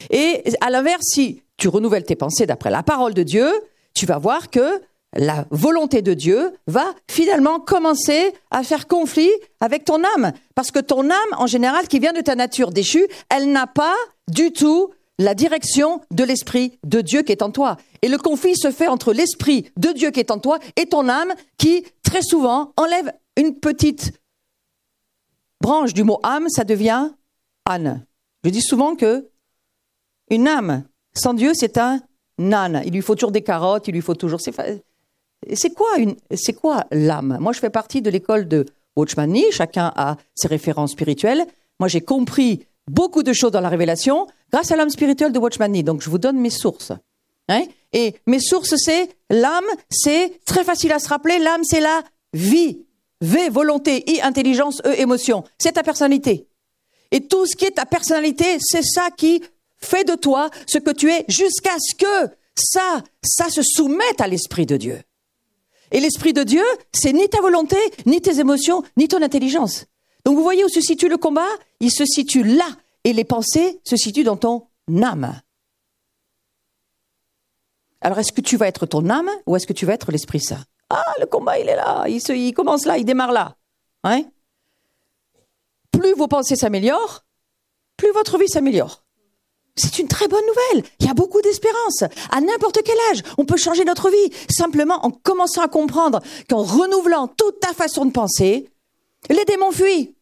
A: Et à l'inverse, si tu renouvelles tes pensées d'après la parole de Dieu, tu vas voir que la volonté de Dieu va finalement commencer à faire conflit avec ton âme. Parce que ton âme, en général, qui vient de ta nature déchue, elle n'a pas du tout la direction de l'Esprit de Dieu qui est en toi. Et le conflit se fait entre l'Esprit de Dieu qui est en toi et ton âme qui, très souvent, enlève une petite branche du mot âme, ça devient âne. Je dis souvent que une âme sans Dieu, c'est un âne. Il lui faut toujours des carottes, il lui faut toujours... C'est quoi l'âme? Moi, je fais partie de l'école de Watchman Nee. Chacun a ses références spirituelles. Moi, j'ai compris beaucoup de choses dans la révélation grâce à l'âme spirituelle de Watchman Nee. Donc, je vous donne mes sources. Hein? Et mes sources, c'est l'âme, c'est très facile à se rappeler. L'âme, c'est la vie. V, volonté, I, intelligence, E, émotion. C'est ta personnalité. Et tout ce qui est ta personnalité, c'est ça qui fait de toi ce que tu es jusqu'à ce que ça se soumette à l'Esprit de Dieu. Et l'Esprit de Dieu, c'est ni ta volonté, ni tes émotions, ni ton intelligence. Donc vous voyez où se situe le combat? Il se situe là. Et les pensées se situent dans ton âme. Alors est-ce que tu vas être ton âme ou est-ce que tu vas être l'Esprit Saint? Ah, le combat, il est là. Il commence là, il démarre là. Hein? Plus vos pensées s'améliorent, plus votre vie s'améliore. C'est une très bonne nouvelle. Il y a beaucoup d'espérance. À n'importe quel âge, on peut changer notre vie. Simplement en commençant à comprendre qu'en renouvelant toute ta façon de penser, les démons fuient.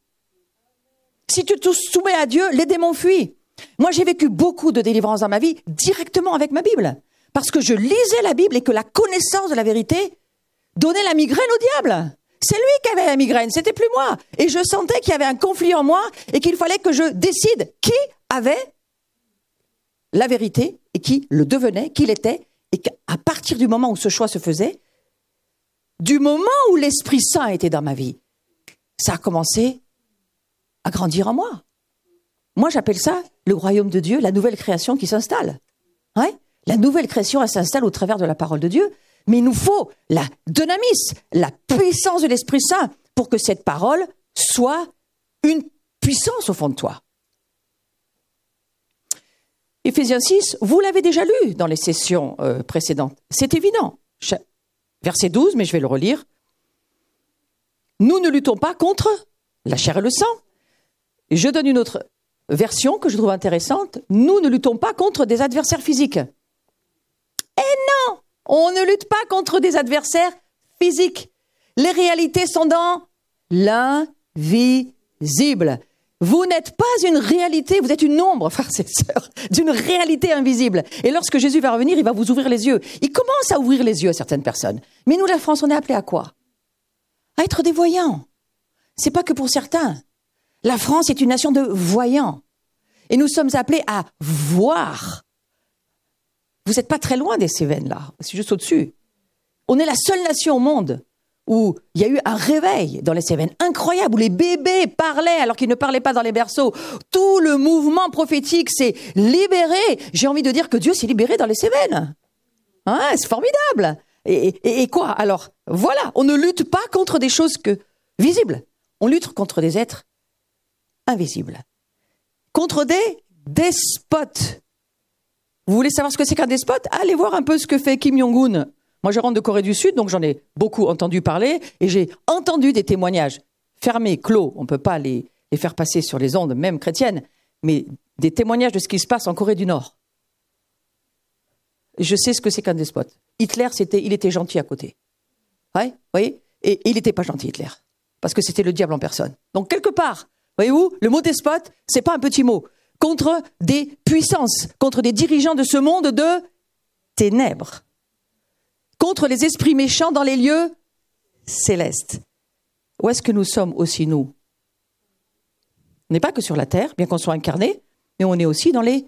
A: Si tu te soumets à Dieu, les démons fuient. Moi, j'ai vécu beaucoup de délivrance dans ma vie directement avec ma Bible. Parce que je lisais la Bible et que la connaissance de la vérité donnait la migraine au diable. C'est lui qui avait la migraine, c'était plus moi. Et je sentais qu'il y avait un conflit en moi et qu'il fallait que je décide qui avait la vérité et qui le devenait, qui l'était, et qu'à partir du moment où ce choix se faisait, du moment où l'Esprit Saint était dans ma vie, ça a commencé à grandir en moi. Moi, j'appelle ça le royaume de Dieu, la nouvelle création qui s'installe. Ouais? La nouvelle création, elle s'installe au travers de la parole de Dieu, mais il nous faut la dynamis, la puissance de l'Esprit Saint pour que cette parole soit une puissance au fond de toi. Éphésiens 6, vous l'avez déjà lu dans les sessions précédentes. C'est évident. Verset 12, mais je vais le relire. Nous ne luttons pas contre la chair et le sang. Je donne une autre version que je trouve intéressante. Nous ne luttons pas contre des adversaires physiques. Eh non, on ne lutte pas contre des adversaires physiques. Les réalités sont dans l'invisible. Vous n'êtes pas une réalité, vous êtes une ombre, frères et sœurs, d'une réalité invisible. Et lorsque Jésus va revenir, il va vous ouvrir les yeux. Il commence à ouvrir les yeux à certaines personnes. Mais nous, la France, on est appelés à quoi? À être des voyants. C'est pas que pour certains. La France est une nation de voyants. Et nous sommes appelés à voir. Vous n'êtes pas très loin des Cévennes, là. C'est juste au-dessus. On est la seule nation au monde où il y a eu un réveil dans les Cévennes incroyable, où les bébés parlaient alors qu'ils ne parlaient pas dans les berceaux. Tout le mouvement prophétique s'est libéré. J'ai envie de dire que Dieu s'est libéré dans les Cévennes. Hein, c'est formidable. Et quoi? Alors, voilà, on ne lutte pas contre des choses visibles. On lutte contre des êtres invisibles. Contre des despotes. Vous voulez savoir ce que c'est qu'un despote? Allez voir un peu ce que fait Kim Jong-un. Moi, je rentre de Corée du Sud, donc j'en ai beaucoup entendu parler, et j'ai entendu des témoignages fermés, clos, on ne peut pas les faire passer sur les ondes, même chrétiennes, mais des témoignages de ce qui se passe en Corée du Nord. Je sais ce que c'est qu'un despote. Hitler, il était gentil à côté. Ouais, vous voyez? Et il n'était pas gentil, Hitler, parce que c'était le diable en personne. Donc, quelque part, voyez-vous, le mot despote, c'est pas un petit mot. Contre des puissances, contre des dirigeants de ce monde de ténèbres. Contre les esprits méchants dans les lieux célestes. Où est-ce que nous sommes aussi, nous? On n'est pas que sur la terre, bien qu'on soit incarné, mais on est aussi dans les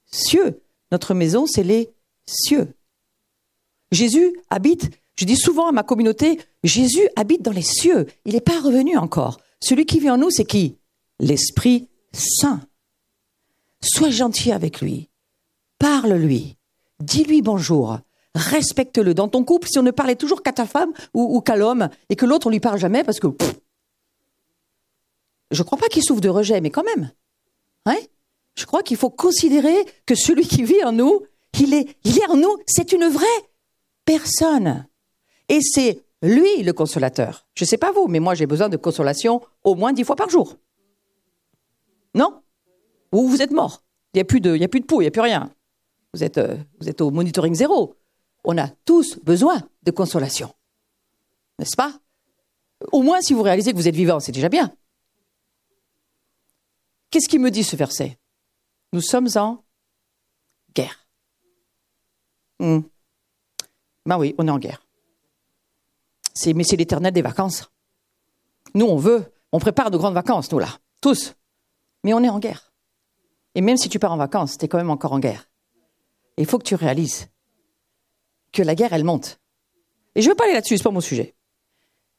A: cieux. Notre maison, c'est les cieux. Jésus habite, je dis souvent à ma communauté, Jésus habite dans les cieux. Il n'est pas revenu encore. Celui qui vit en nous, c'est qui? L'Esprit Saint. Sois gentil avec lui. Parle-lui. Dis-lui bonjour. Respecte-le. Dans ton couple, si on ne parlait toujours qu'à ta femme ou qu'à l'homme, et que l'autre, on lui parle jamais parce que... je ne crois pas qu'il souffre de rejet, mais quand même. Hein? Je crois qu'il faut considérer que celui qui vit en nous, il est en nous, c'est une vraie personne. Et c'est lui le consolateur. Je ne sais pas vous, mais moi j'ai besoin de consolation au moins 10 fois par jour. Non? Ou vous êtes mort. Il n'y a plus de pouls, il n'y a plus rien. Vous êtes au monitoring zéro. On a tous besoin de consolation. N'est-ce pas? Au moins, si vous réalisez que vous êtes vivant, c'est déjà bien. Qu'est-ce qu'il me dit, ce verset? Nous sommes en guerre. Ben oui, on est en guerre. Mais c'est l'éternel des vacances. Nous, on prépare de grandes vacances, nous, là. Tous. Mais on est en guerre. Et même si tu pars en vacances, tu es quand même encore en guerre. Et il faut que tu réalises que la guerre, elle monte. Et je ne veux pas aller là-dessus, ce n'est pas mon sujet.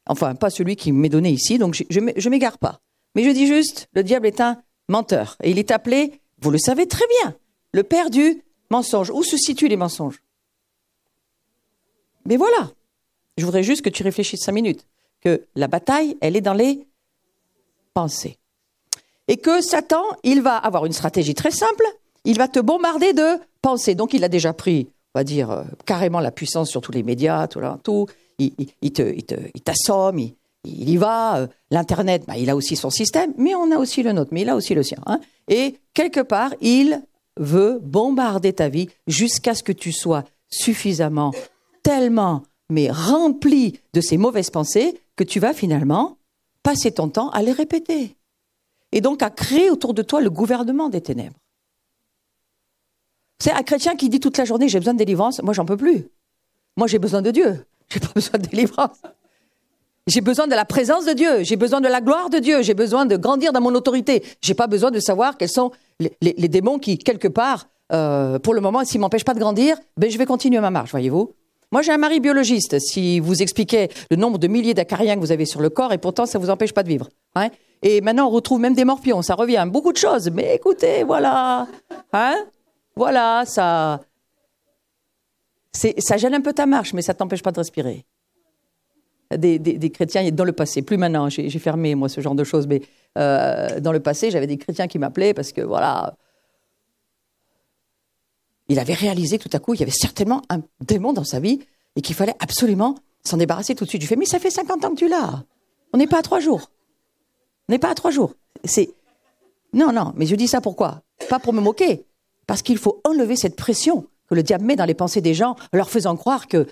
A: Enfin, pas celui qui m'est donné ici, donc je ne m'égare pas. Mais je dis juste, le diable est un menteur. Et il est appelé, vous le savez très bien, le père du mensonge. Où se situent les mensonges? Mais voilà. Je voudrais juste que tu réfléchisses 5 minutes. Que la bataille, elle est dans les pensées. Et que Satan, il va avoir une stratégie très simple. Il va te bombarder de pensées. Donc, il a déjà pris, on va dire, carrément la puissance sur tous les médias, tout. Il t'assomme, il y va. L'Internet, il a aussi son système, mais on a aussi le nôtre, mais il a aussi le sien. Hein. Et quelque part, il veut bombarder ta vie jusqu'à ce que tu sois suffisamment, tellement, mais rempli de ces mauvaises pensées que tu vas finalement passer ton temps à les répéter. Et donc à créer autour de toi le gouvernement des ténèbres. C'est un chrétien qui dit toute la journée « j'ai besoin de délivrance », moi j'en peux plus. Moi j'ai besoin de Dieu, j'ai pas besoin de délivrance. J'ai besoin de la présence de Dieu, j'ai besoin de la gloire de Dieu, j'ai besoin de grandir dans mon autorité. J'ai pas besoin de savoir quels sont les démons qui, quelque part, pour le moment, s'ils m'empêchent pas de grandir, je vais continuer ma marche, voyez-vous. Moi j'ai un mari biologiste, si vous expliquez le nombre de milliers d'acariens que vous avez sur le corps, et pourtant ça vous empêche pas de vivre. Hein. Et maintenant on retrouve même des morpions, ça revient, beaucoup de choses, mais écoutez, voilà. Hein. Voilà, ça gêne un peu ta marche, mais ça ne t'empêche pas de respirer. Des chrétiens, dans le passé, plus maintenant, j'ai fermé, moi, ce genre de choses, mais dans le passé, j'avais des chrétiens qui m'appelaient parce que, voilà, il avait réalisé que tout à coup, il y avait certainement un démon dans sa vie et qu'il fallait absolument s'en débarrasser tout de suite. Je fais, mais ça fait 50 ans que tu l'as. On n'est pas à 3 jours. On n'est pas à 3 jours. Non, mais je dis ça pourquoi? Pas pour me moquer, parce qu'il faut enlever cette pression que le diable met dans les pensées des gens, leur faisant croire que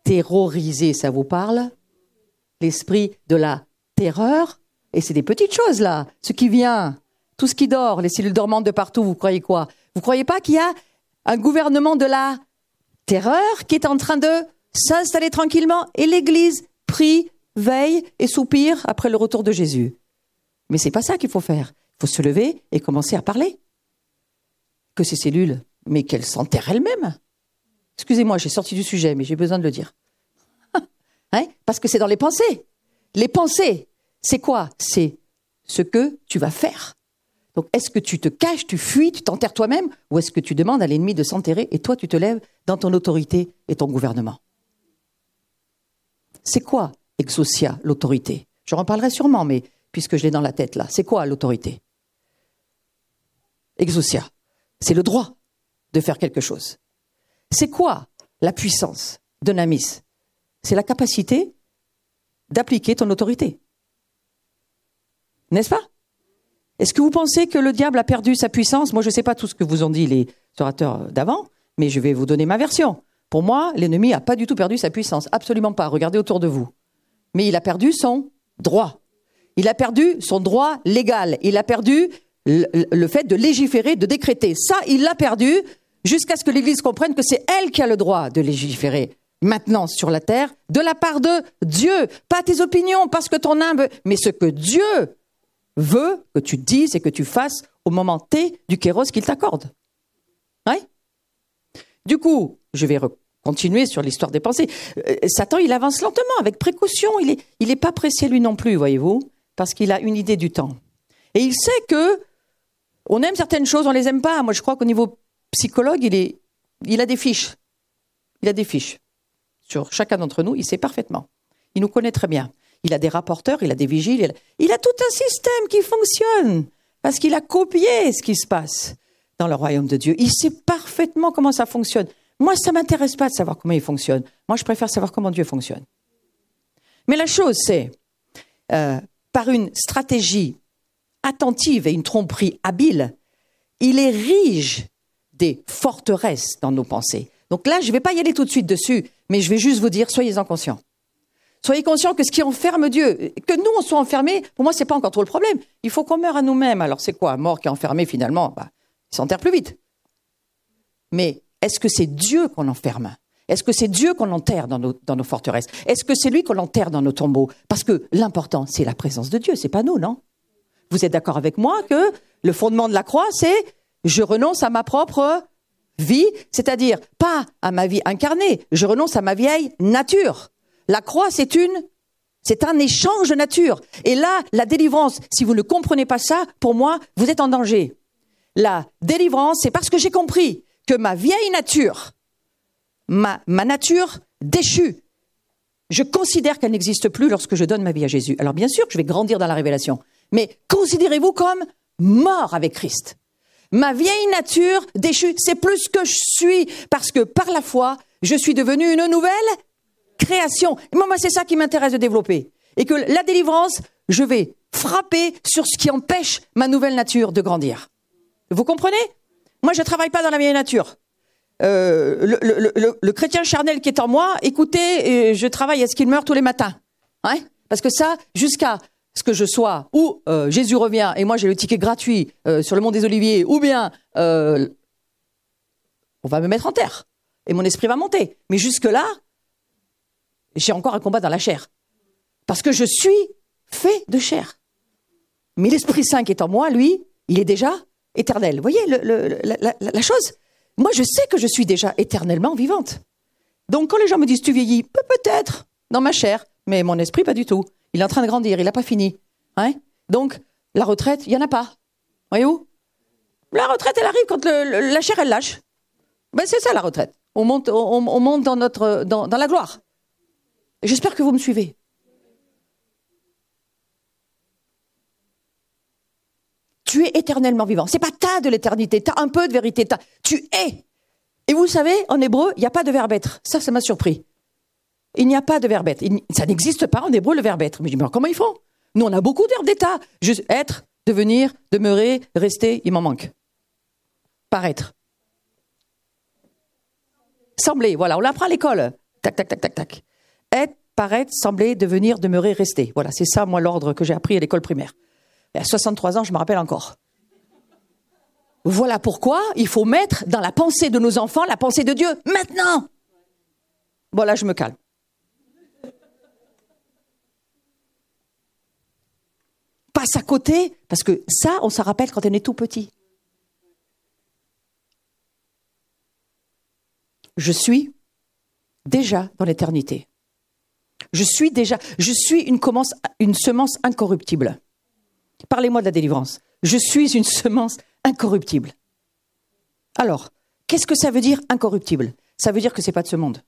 A: terroriser, ça vous parle? L'esprit de la terreur, et c'est des petites choses là, ce qui vient, tout ce qui dort, les cellules dormantes de partout, vous croyez quoi? Vous croyez pas qu'il y a un gouvernement de la terreur qui est en train de s'installer tranquillement, et l'Église prie, veille et soupire après le retour de Jésus? Mais c'est pas ça qu'il faut faire. Il faut se lever et commencer à parler. Que ces cellules, mais qu'elles s'enterrent elles-mêmes. Excusez-moi, j'ai sorti du sujet, mais j'ai besoin de le dire. Hein? Parce que c'est dans les pensées. Les pensées, c'est quoi? C'est ce que tu vas faire. Donc, est-ce que tu te caches, tu fuis, tu t'enterres toi-même, ou est-ce que tu demandes à l'ennemi de s'enterrer et toi, tu te lèves dans ton autorité et ton gouvernement? C'est quoi, exousia, l'autorité? J'en reparlerai sûrement, mais puisque je l'ai dans la tête là, c'est quoi l'autorité? Exousia, c'est le droit de faire quelque chose. C'est quoi la puissance dynamis? C'est la capacité d'appliquer ton autorité. N'est-ce pas? Est-ce que vous pensez que le diable a perdu sa puissance? Moi, je ne sais pas tout ce que vous ont dit les orateurs d'avant, mais je vais vous donner ma version. Pour moi, l'ennemi n'a pas du tout perdu sa puissance. Absolument pas. Regardez autour de vous. Mais il a perdu son droit. Il a perdu son droit légal. Il a perdu le fait de légiférer, de décréter. Ça, il l'a perdu jusqu'à ce que l'Église comprenne que c'est elle qui a le droit de légiférer maintenant sur la terre, de la part de Dieu. Pas tes opinions, pas ce que ton âme veut, mais ce que Dieu veut que tu dises et que tu fasses au moment T du kéros qu'il t'accorde. Ouais. Du coup, je vais continuer sur l'histoire des pensées. Satan, il avance lentement, avec précaution. Il est pas pressé lui non plus, voyez-vous, parce qu'il a une idée du temps. Et il sait que on aime certaines choses, on les aime pas. Moi, je crois qu'au niveau psychologue, il a des fiches. Il a des fiches. Sur chacun d'entre nous, il sait parfaitement. Il nous connaît très bien. Il a des rapporteurs, il a des vigiles. Il a tout un système qui fonctionne parce qu'il a copié ce qui se passe dans le royaume de Dieu. Il sait parfaitement comment ça fonctionne. Moi, ça m'intéresse pas de savoir comment il fonctionne. Moi, je préfère savoir comment Dieu fonctionne. Mais la chose, c'est, par une stratégie attentive et une tromperie habile, il érige des forteresses dans nos pensées. Donc là, je ne vais pas y aller tout de suite dessus, mais je vais juste vous dire, soyez-en conscients. Soyez conscients que ce qui enferme Dieu, que nous, on soit enfermés, pour moi, ce n'est pas encore trop le problème. Il faut qu'on meure à nous-mêmes. Alors, c'est quoi? Un mort qui est enfermé, finalement, il s'enterre plus vite. Mais est-ce que c'est Dieu qu'on enferme? Est-ce que c'est Dieu qu'on enterre dans nos forteresses? Est-ce que c'est lui qu'on enterre dans nos tombeaux? Parce que l'important, c'est la présence de Dieu, c'est pas nous, non? Vous êtes d'accord avec moi que le fondement de la croix, c'est je renonce à ma propre vie, c'est-à-dire pas à ma vie incarnée, je renonce à ma vieille nature. La croix, c'est un échange de nature. Et là, la délivrance, si vous ne comprenez pas ça, pour moi, vous êtes en danger. La délivrance, c'est parce que j'ai compris que ma vieille nature, ma nature déchue, je considère qu'elle n'existe plus lorsque je donne ma vie à Jésus. Alors bien sûr que je vais grandir dans la révélation, mais considérez-vous comme mort avec Christ. Ma vieille nature déchue, c'est plus ce que je suis, parce que par la foi, je suis devenu une nouvelle création. Et moi, c'est ça qui m'intéresse de développer. Et que la délivrance, je vais frapper sur ce qui empêche ma nouvelle nature de grandir. Vous comprenez? Moi, je ne travaille pas dans la vieille nature. Le chrétien charnel qui est en moi, écoutez, je travaille à ce qu'il meure tous les matins. Hein? Parce que ça, jusqu'à ce que je sois, ou Jésus revient, et moi j'ai le ticket gratuit sur le mont des Oliviers, ou bien on va me mettre en terre, et mon esprit va monter. Mais jusque-là, j'ai encore un combat dans la chair. Parce que je suis fait de chair. Mais l'Esprit Saint qui est en moi, lui, il est déjà éternel. Vous voyez la chose? Moi, je sais que je suis déjà éternellement vivante. Donc, quand les gens me disent « tu vieillis », peut-être, dans ma chair, mais mon esprit, pas du tout. Il est en train de grandir, il n'a pas fini. Hein? Donc, la retraite, il n'y en a pas. Voyez-vous? La retraite, elle arrive quand la chair, elle lâche. Ben, c'est ça, la retraite. On monte dans la gloire. J'espère que vous me suivez. Tu es éternellement vivant. C'est pas t'as de l'éternité, t'as un peu de vérité, tu es. Et vous savez, en hébreu, il n'y a pas de verbe être. Ça m'a surpris. Il n'y a pas de verbe être. Ça n'existe pas en hébreu, le verbe être. Mais je dis, mais comment ils font? Nous, on a beaucoup de verbes d'état. Être, devenir, demeurer, rester, il m'en manque. Paraître. Sembler, voilà, on l'apprend à l'école. Tac, tac, tac, tac, tac. Être, paraître, sembler, devenir, demeurer, rester. Voilà, c'est ça, moi, l'ordre que j'ai appris à l'école primaire. Et à 63 ans, je me rappelle encore. Voilà pourquoi il faut mettre dans la pensée de nos enfants la pensée de Dieu. Maintenant! Voilà, je me calme. Passe à côté, parce que ça, on s'en rappelle quand on est tout petit. Je suis déjà dans l'éternité. Je suis une semence incorruptible. Parlez-moi de la délivrance. Je suis une semence incorruptible. Alors, qu'est-ce que ça veut dire incorruptible? Ça veut dire que c'est pas de ce monde.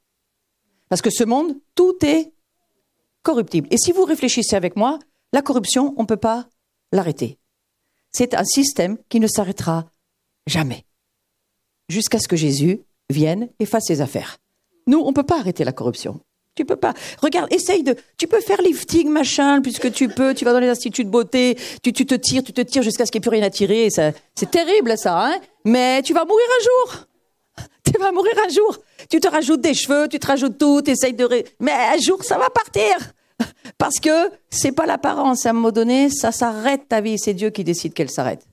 A: Parce que ce monde, tout est corruptible. Et si vous réfléchissez avec moi, la corruption, on ne peut pas l'arrêter. C'est un système qui ne s'arrêtera jamais. Jusqu'à ce que Jésus vienne et fasse ses affaires. Nous, on ne peut pas arrêter la corruption. Tu peux pas. Regarde, tu peux faire lifting, machin, puisque tu vas dans les instituts de beauté, tu te tires jusqu'à ce qu'il n'y ait plus rien à tirer. C'est terrible, ça, hein. Mais tu vas mourir un jour. Tu vas mourir un jour. Tu te rajoutes des cheveux, tu te rajoutes tout, mais un jour, ça va partir. Parce que c'est pas l'apparence. À un moment donné, ça s'arrête ta vie. C'est Dieu qui décide qu'elle s'arrête.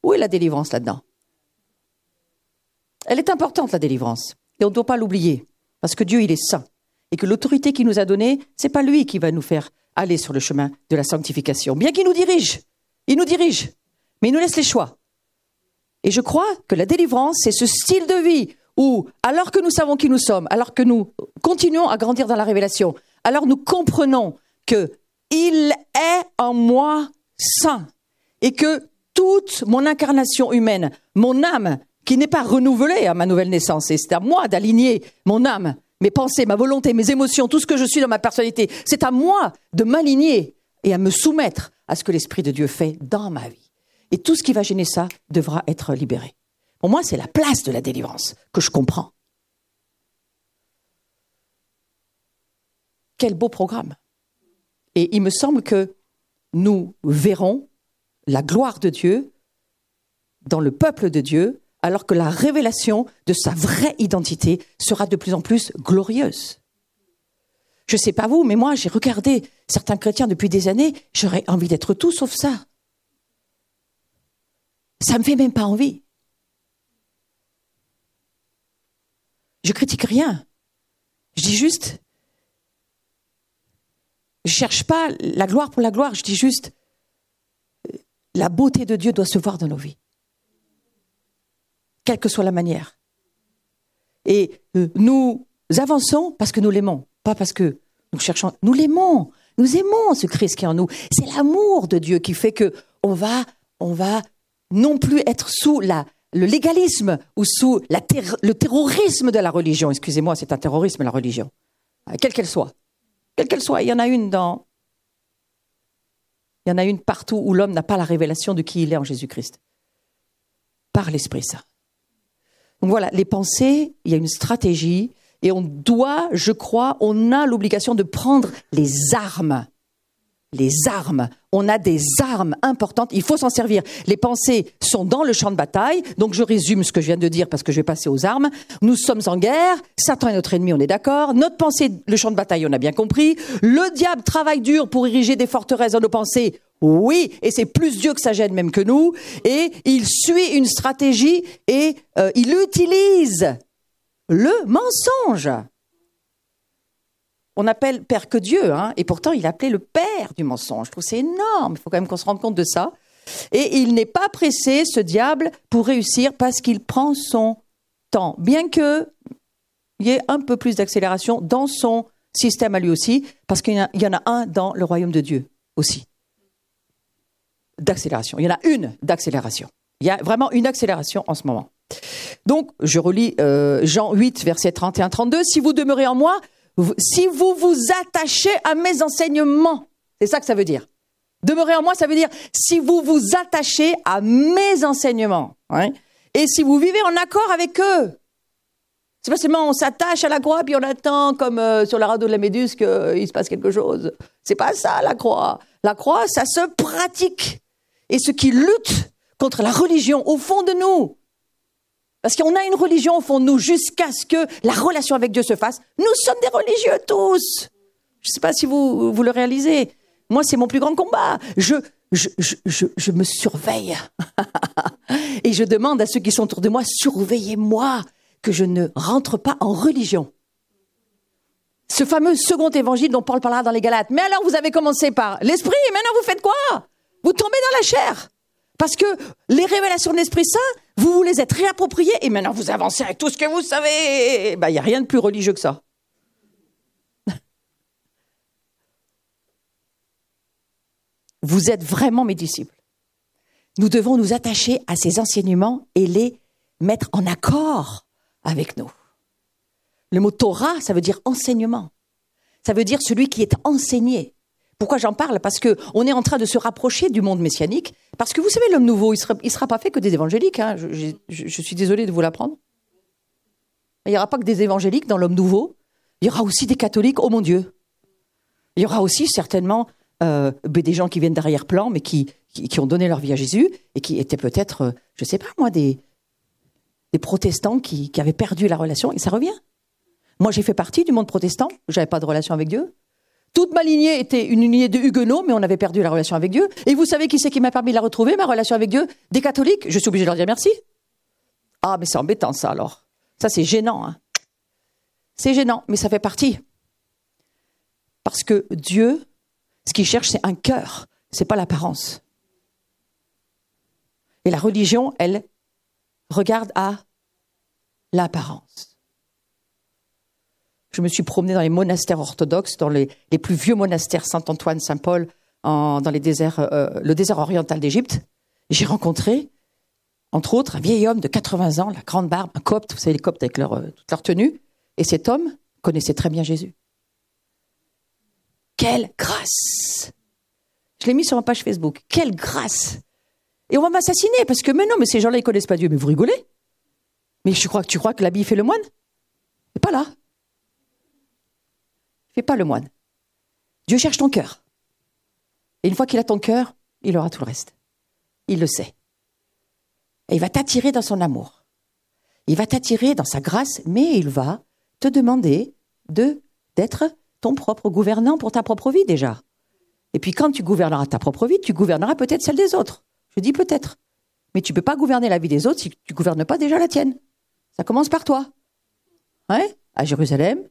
A: Où est la délivrance là-dedans? Elle est importante, la délivrance. Et on ne doit pas l'oublier. Parce que Dieu, il est saint. Et que l'autorité qu'il nous a donnée, c'est pas lui qui va nous faire aller sur le chemin de la sanctification. Bien qu'il nous dirige. Il nous dirige. Mais il nous laisse les choix. Et je crois que la délivrance, c'est ce style de vie où, alors que nous savons qui nous sommes, alors que nous continuons à grandir dans la révélation, alors nous comprenons que il est en moi saint. Et que toute mon incarnation humaine, mon âme, qui n'est pas renouvelée à ma nouvelle naissance, et c'est à moi d'aligner mon âme, mes pensées, ma volonté, mes émotions, tout ce que je suis dans ma personnalité. C'est à moi de m'aligner et à me soumettre à ce que l'Esprit de Dieu fait dans ma vie. Et tout ce qui va gêner ça devra être libéré. Pour moi, c'est la place de la délivrance que je comprends. Quel beau programme. Et il me semble que nous verrons la gloire de Dieu dans le peuple de Dieu, alors que la révélation de sa vraie identité sera de plus en plus glorieuse. Je ne sais pas vous, mais moi, j'ai regardé certains chrétiens depuis des années, j'aurais envie d'être tout sauf ça. Ça ne me fait même pas envie. Je critique rien. Je dis juste, je cherche pas la gloire pour la gloire, je dis juste, la beauté de Dieu doit se voir dans nos vies. Quelle que soit la manière. Et nous avançons parce que nous l'aimons, pas parce que nous cherchons. Nous l'aimons, nous aimons ce Christ qui est en nous. C'est l'amour de Dieu qui fait que on va non plus être sous le légalisme ou sous le terrorisme de la religion. Excusez-moi, c'est un terrorisme la religion, quelle qu'elle soit. Quelle qu'elle soit, il y en a une partout où l'homme n'a pas la révélation de qui il est en Jésus-Christ. Par l'Esprit Saint. Donc voilà, les pensées, il y a une stratégie et on doit, je crois, on a l'obligation de prendre les armes. Les armes. On a des armes importantes, il faut s'en servir. Les pensées sont dans le champ de bataille, donc je résume ce que je viens de dire parce que je vais passer aux armes. Nous sommes en guerre, Satan est notre ennemi, on est d'accord. Notre pensée, le champ de bataille, on a bien compris. Le diable travaille dur pour ériger des forteresses dans nos pensées. Oui, et c'est plus Dieu que ça gêne même que nous. Et il suit une stratégie et il utilise le mensonge. On appelle père que Dieu, hein, et pourtant il appelait le père du mensonge. Je trouve que c'est énorme, il faut quand même qu'on se rende compte de ça. Et il n'est pas pressé, ce diable, pour réussir parce qu'il prend son temps. Bien qu'il y ait un peu plus d'accélération dans son système à lui aussi, parce qu'il y en a un dans le royaume de Dieu aussi. D'accélération. Il y en a une d'accélération. Il y a vraiment une accélération en ce moment. Donc, je relis Jean 8, versets 31-32. Si vous demeurez en moi, si vous vous attachez à mes enseignements, c'est ça que ça veut dire. Demeurer en moi, ça veut dire si vous vous attachez à mes enseignements. Hein, et si vous vivez en accord avec eux. C'est pas seulement on s'attache à la croix puis on attend comme sur la radeau de la Méduse qu'il se passe quelque chose. C'est pas ça la croix. La croix, ça se pratique. et ceux qui luttent contre la religion au fond de nous. Parce qu'on a une religion au fond de nous jusqu'à ce que la relation avec Dieu se fasse. Nous sommes des religieux tous. Je ne sais pas si vous le réalisez. Moi, c'est mon plus grand combat. Je me surveille. Et je demande à ceux qui sont autour de moi, surveillez-moi, que je ne rentre pas en religion. Ce fameux second évangile dont Paul parlera dans les Galates. Mais alors, vous avez commencé par l'esprit, et maintenant vous faites quoi? Vous tombez dans la chair. Parce que les révélations de l'Esprit Saint, vous vous les êtes réappropriées, et maintenant vous avancez avec tout ce que vous savez. Il n'y a rien de plus religieux que ça. Vous êtes vraiment mes disciples. Nous devons nous attacher à ces enseignements et les mettre en accord avec nous. Le mot Torah, ça veut dire enseignement. Ça veut dire celui qui est enseigné. Pourquoi j'en parle? Parce qu'on est en train de se rapprocher du monde messianique. Parce que vous savez, l'homme nouveau, il sera pas fait que des évangéliques. Hein. Je suis désolée de vous l'apprendre. Il n'y aura pas que des évangéliques dans l'homme nouveau. Il y aura aussi des catholiques, oh mon Dieu. Il y aura aussi certainement des gens qui viennent d'arrière-plan, mais qui ont donné leur vie à Jésus et qui étaient peut-être, je ne sais pas moi, des protestants qui avaient perdu la relation, et ça revient. Moi, j'ai fait partie du monde protestant, je n'avais pas de relation avec Dieu. Toute ma lignée était une lignée de huguenots, mais on avait perdu la relation avec Dieu. Et vous savez qui c'est qui m'a permis de la retrouver, ma relation avec Dieu? Des catholiques. Je suis obligée de leur dire merci. Ah, mais c'est embêtant ça alors. Ça, c'est gênant. Hein. C'est gênant, mais ça fait partie. Parce que Dieu, ce qu'il cherche, c'est un cœur, c'est pas l'apparence. Et la religion, elle, regarde à l'apparence. Je me suis promenée dans les monastères orthodoxes, dans les plus vieux monastères, Saint-Antoine, Saint-Paul, dans les déserts, le désert oriental d'Égypte. J'ai rencontré, entre autres, un vieil homme de 80 ans, la grande barbe, un copte, vous savez, les coptes avec toute leur tenue. Et cet homme connaissait très bien Jésus. Quelle grâce! Je l'ai mis sur ma page Facebook. Quelle grâce! Et on va m'assassiner parce que, mais non, mais ces gens-là, ils connaissent pas Dieu. Mais vous rigolez? Mais tu crois que l'habit fait le moine? C'est pas là. Fais pas le moine. Dieu cherche ton cœur. Et une fois qu'il a ton cœur, il aura tout le reste. Il le sait. Et il va t'attirer dans son amour. Il va t'attirer dans sa grâce, mais il va te demander d'être ton propre gouvernant pour ta propre vie déjà. Et puis quand tu gouverneras ta propre vie, tu gouverneras peut-être celle des autres. Je dis peut-être. Mais tu ne peux pas gouverner la vie des autres si tu ne gouvernes pas déjà la tienne. Ça commence par toi. Hein? À Jérusalem,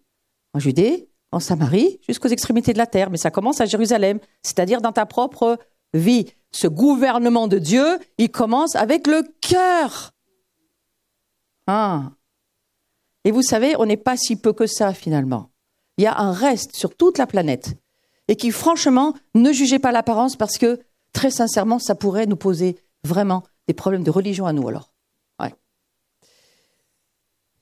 A: en Judée, en Samarie, jusqu'aux extrémités de la terre. Mais ça commence à Jérusalem, c'est-à-dire dans ta propre vie. Ce gouvernement de Dieu, il commence avec le cœur. Et vous savez, on n'est pas si peu que ça finalement. Il y a un reste sur toute la planète. Et qui, franchement, ne jugez pas l'apparence parce que, très sincèrement, ça pourrait nous poser vraiment des problèmes de religion à nous alors. Ouais.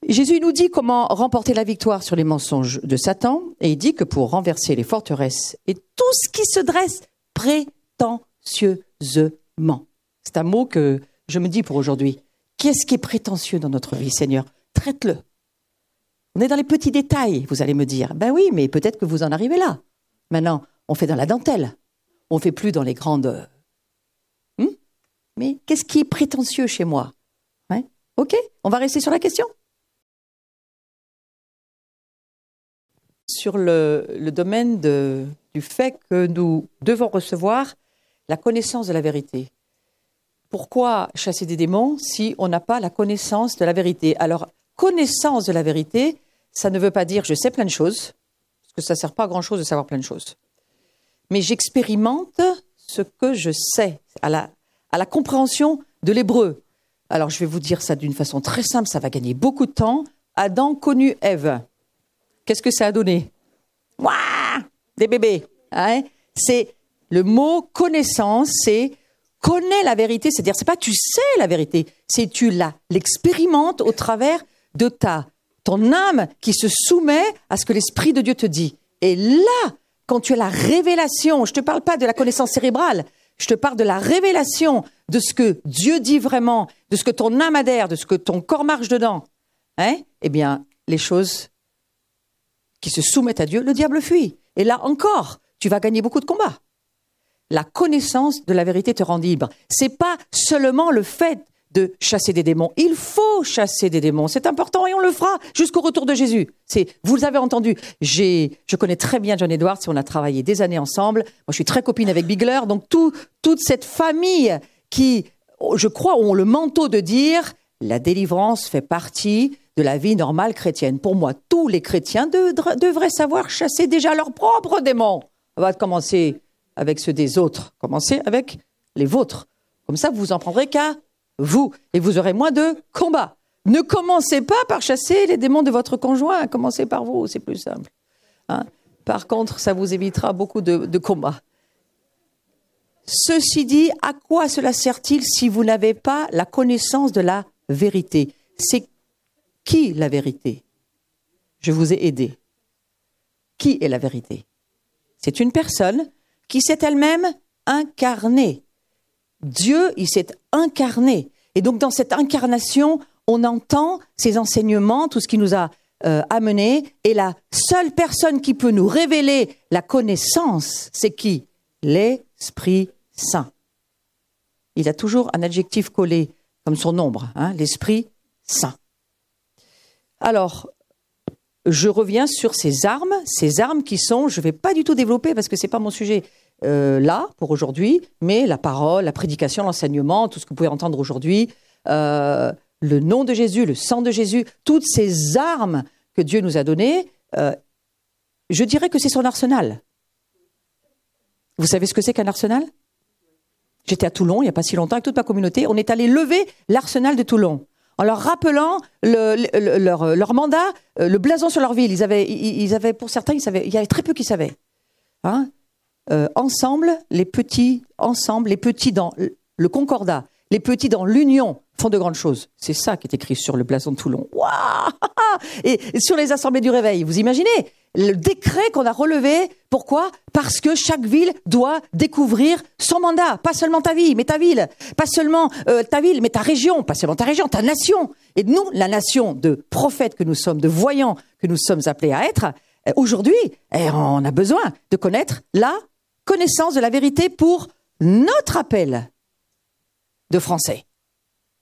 A: Jésus nous dit comment remporter la victoire sur les mensonges de Satan, et il dit que pour renverser les forteresses et tout ce qui se dresse prétentieusement. C'est un mot que je me dis pour aujourd'hui. Qu'est-ce qui est prétentieux dans notre vie, Seigneur? Traite-le. On est dans les petits détails, vous allez me dire. Ben oui, mais peut-être que vous en arrivez là. Maintenant, on fait dans la dentelle. On ne fait plus dans les grandes... Mais qu'est-ce qui est prétentieux chez moi? Ouais. Ok, on va rester sur la question. Sur le domaine du fait que nous devons recevoir la connaissance de la vérité. Pourquoi chasser des démons si on n'a pas la connaissance de la vérité? Alors, connaissance de la vérité, ça ne veut pas dire je sais plein de choses, parce que ça ne sert pas à grand-chose de savoir plein de choses. Mais j'expérimente ce que je sais, à la compréhension de l'hébreu. Alors, je vais vous dire ça d'une façon très simple, ça va gagner beaucoup de temps. Adam connut Ève. Qu'est-ce que ça a donné? Ouah, des bébés. Hein? C'est le mot connaissance, c'est connais la vérité, c'est-à-dire c'est pas tu sais la vérité, c'est tu l'expérimentes au travers de ton âme qui se soumet à ce que l'Esprit de Dieu te dit. Et là, quand tu as la révélation, je ne te parle pas de la connaissance cérébrale, je te parle de la révélation de ce que Dieu dit vraiment, de ce que ton âme adhère, de ce que ton corps marche dedans, hein? Eh bien, les choses qui se soumettent à Dieu, le diable fuit. Et là encore, tu vas gagner beaucoup de combats. la connaissance de la vérité te rend libre. C'est pas seulement le fait de chasser des démons. Il faut chasser des démons. C'est important et on le fera jusqu'au retour de Jésus. Vous avez entendu. Je connais très bien John Edwards et on a travaillé des années ensemble. Moi, je suis très copine avec Bigler. Donc, toute cette famille qui, je crois, ont le manteau de dire la délivrance fait partie de la vie normale chrétienne. Pour moi, tous les chrétiens devraient savoir chasser déjà leurs propres démons. On va commencer avec ceux des autres. Commencez avec les vôtres. Comme ça, vous en prendrez qu'à vous, et vous aurez moins de combats. Ne commencez pas par chasser les démons de votre conjoint, commencez par vous, c'est plus simple. Hein? Par contre, ça vous évitera beaucoup de combats. Ceci dit, à quoi cela sert-il si vous n'avez pas la connaissance de la vérité? C'est qui la vérité? Je vous ai aidé. Qui est la vérité? C'est une personne qui s'est elle-même incarnée. Dieu, il s'est incarné. Et donc, dans cette incarnation, on entend ses enseignements, tout ce qui nous a amenés. Et la seule personne qui peut nous révéler la connaissance, c'est qui? L'Esprit Saint. Il a toujours un adjectif collé, comme son nombre, hein, l'Esprit Saint. Alors, je reviens sur ces armes qui sont, je ne vais pas du tout développer parce que ce n'est pas mon sujet là, pour aujourd'hui, mais la parole, la prédication, l'enseignement, tout ce que vous pouvez entendre aujourd'hui, le nom de Jésus, le sang de Jésus, toutes ces armes que Dieu nous a données, je dirais que c'est son arsenal. Vous savez ce que c'est qu'un arsenal? J'étais à Toulon il n'y a pas si longtemps avec toute ma communauté, on est allé lever l'arsenal de Toulon. En leur rappelant leur mandat, le blason sur leur ville. Ils avaient pour certains, il y avait très peu qui savaient. Hein? Ensemble, les petits dans le concordat, les petits dans l'union font de grandes choses. C'est ça qui est écrit sur le blason de Toulon. Waouh! Et sur les assemblées du réveil, vous imaginez le décret qu'on a relevé. Pourquoi? Parce que chaque ville doit découvrir son mandat. Pas seulement ta vie, mais ta ville. Pas seulement ta ville, mais ta région. Pas seulement ta région, ta nation. Et nous, la nation de prophètes que nous sommes, de voyants que nous sommes appelés à être, aujourd'hui, on a besoin de connaître la connaissance de la vérité pour notre appel de français.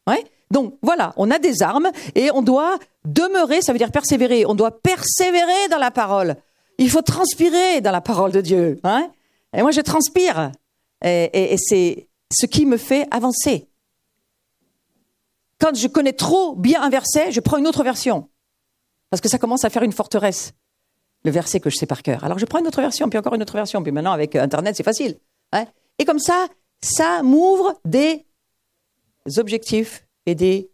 A: Ouais? Donc voilà, on a des armes et on doit demeurer, ça veut dire persévérer. On doit persévérer dans la parole. Il faut transpirer dans la parole de Dieu. Hein? Et moi, je transpire. Et c'est ce qui me fait avancer. Quand je connais trop bien un verset, je prends une autre version. Parce que ça commence à faire une forteresse. Le verset que je sais par cœur. Alors je prends une autre version, puis encore une autre version. Puis maintenant, avec Internet, c'est facile. Hein? Et comme ça m'ouvre des objectifs et des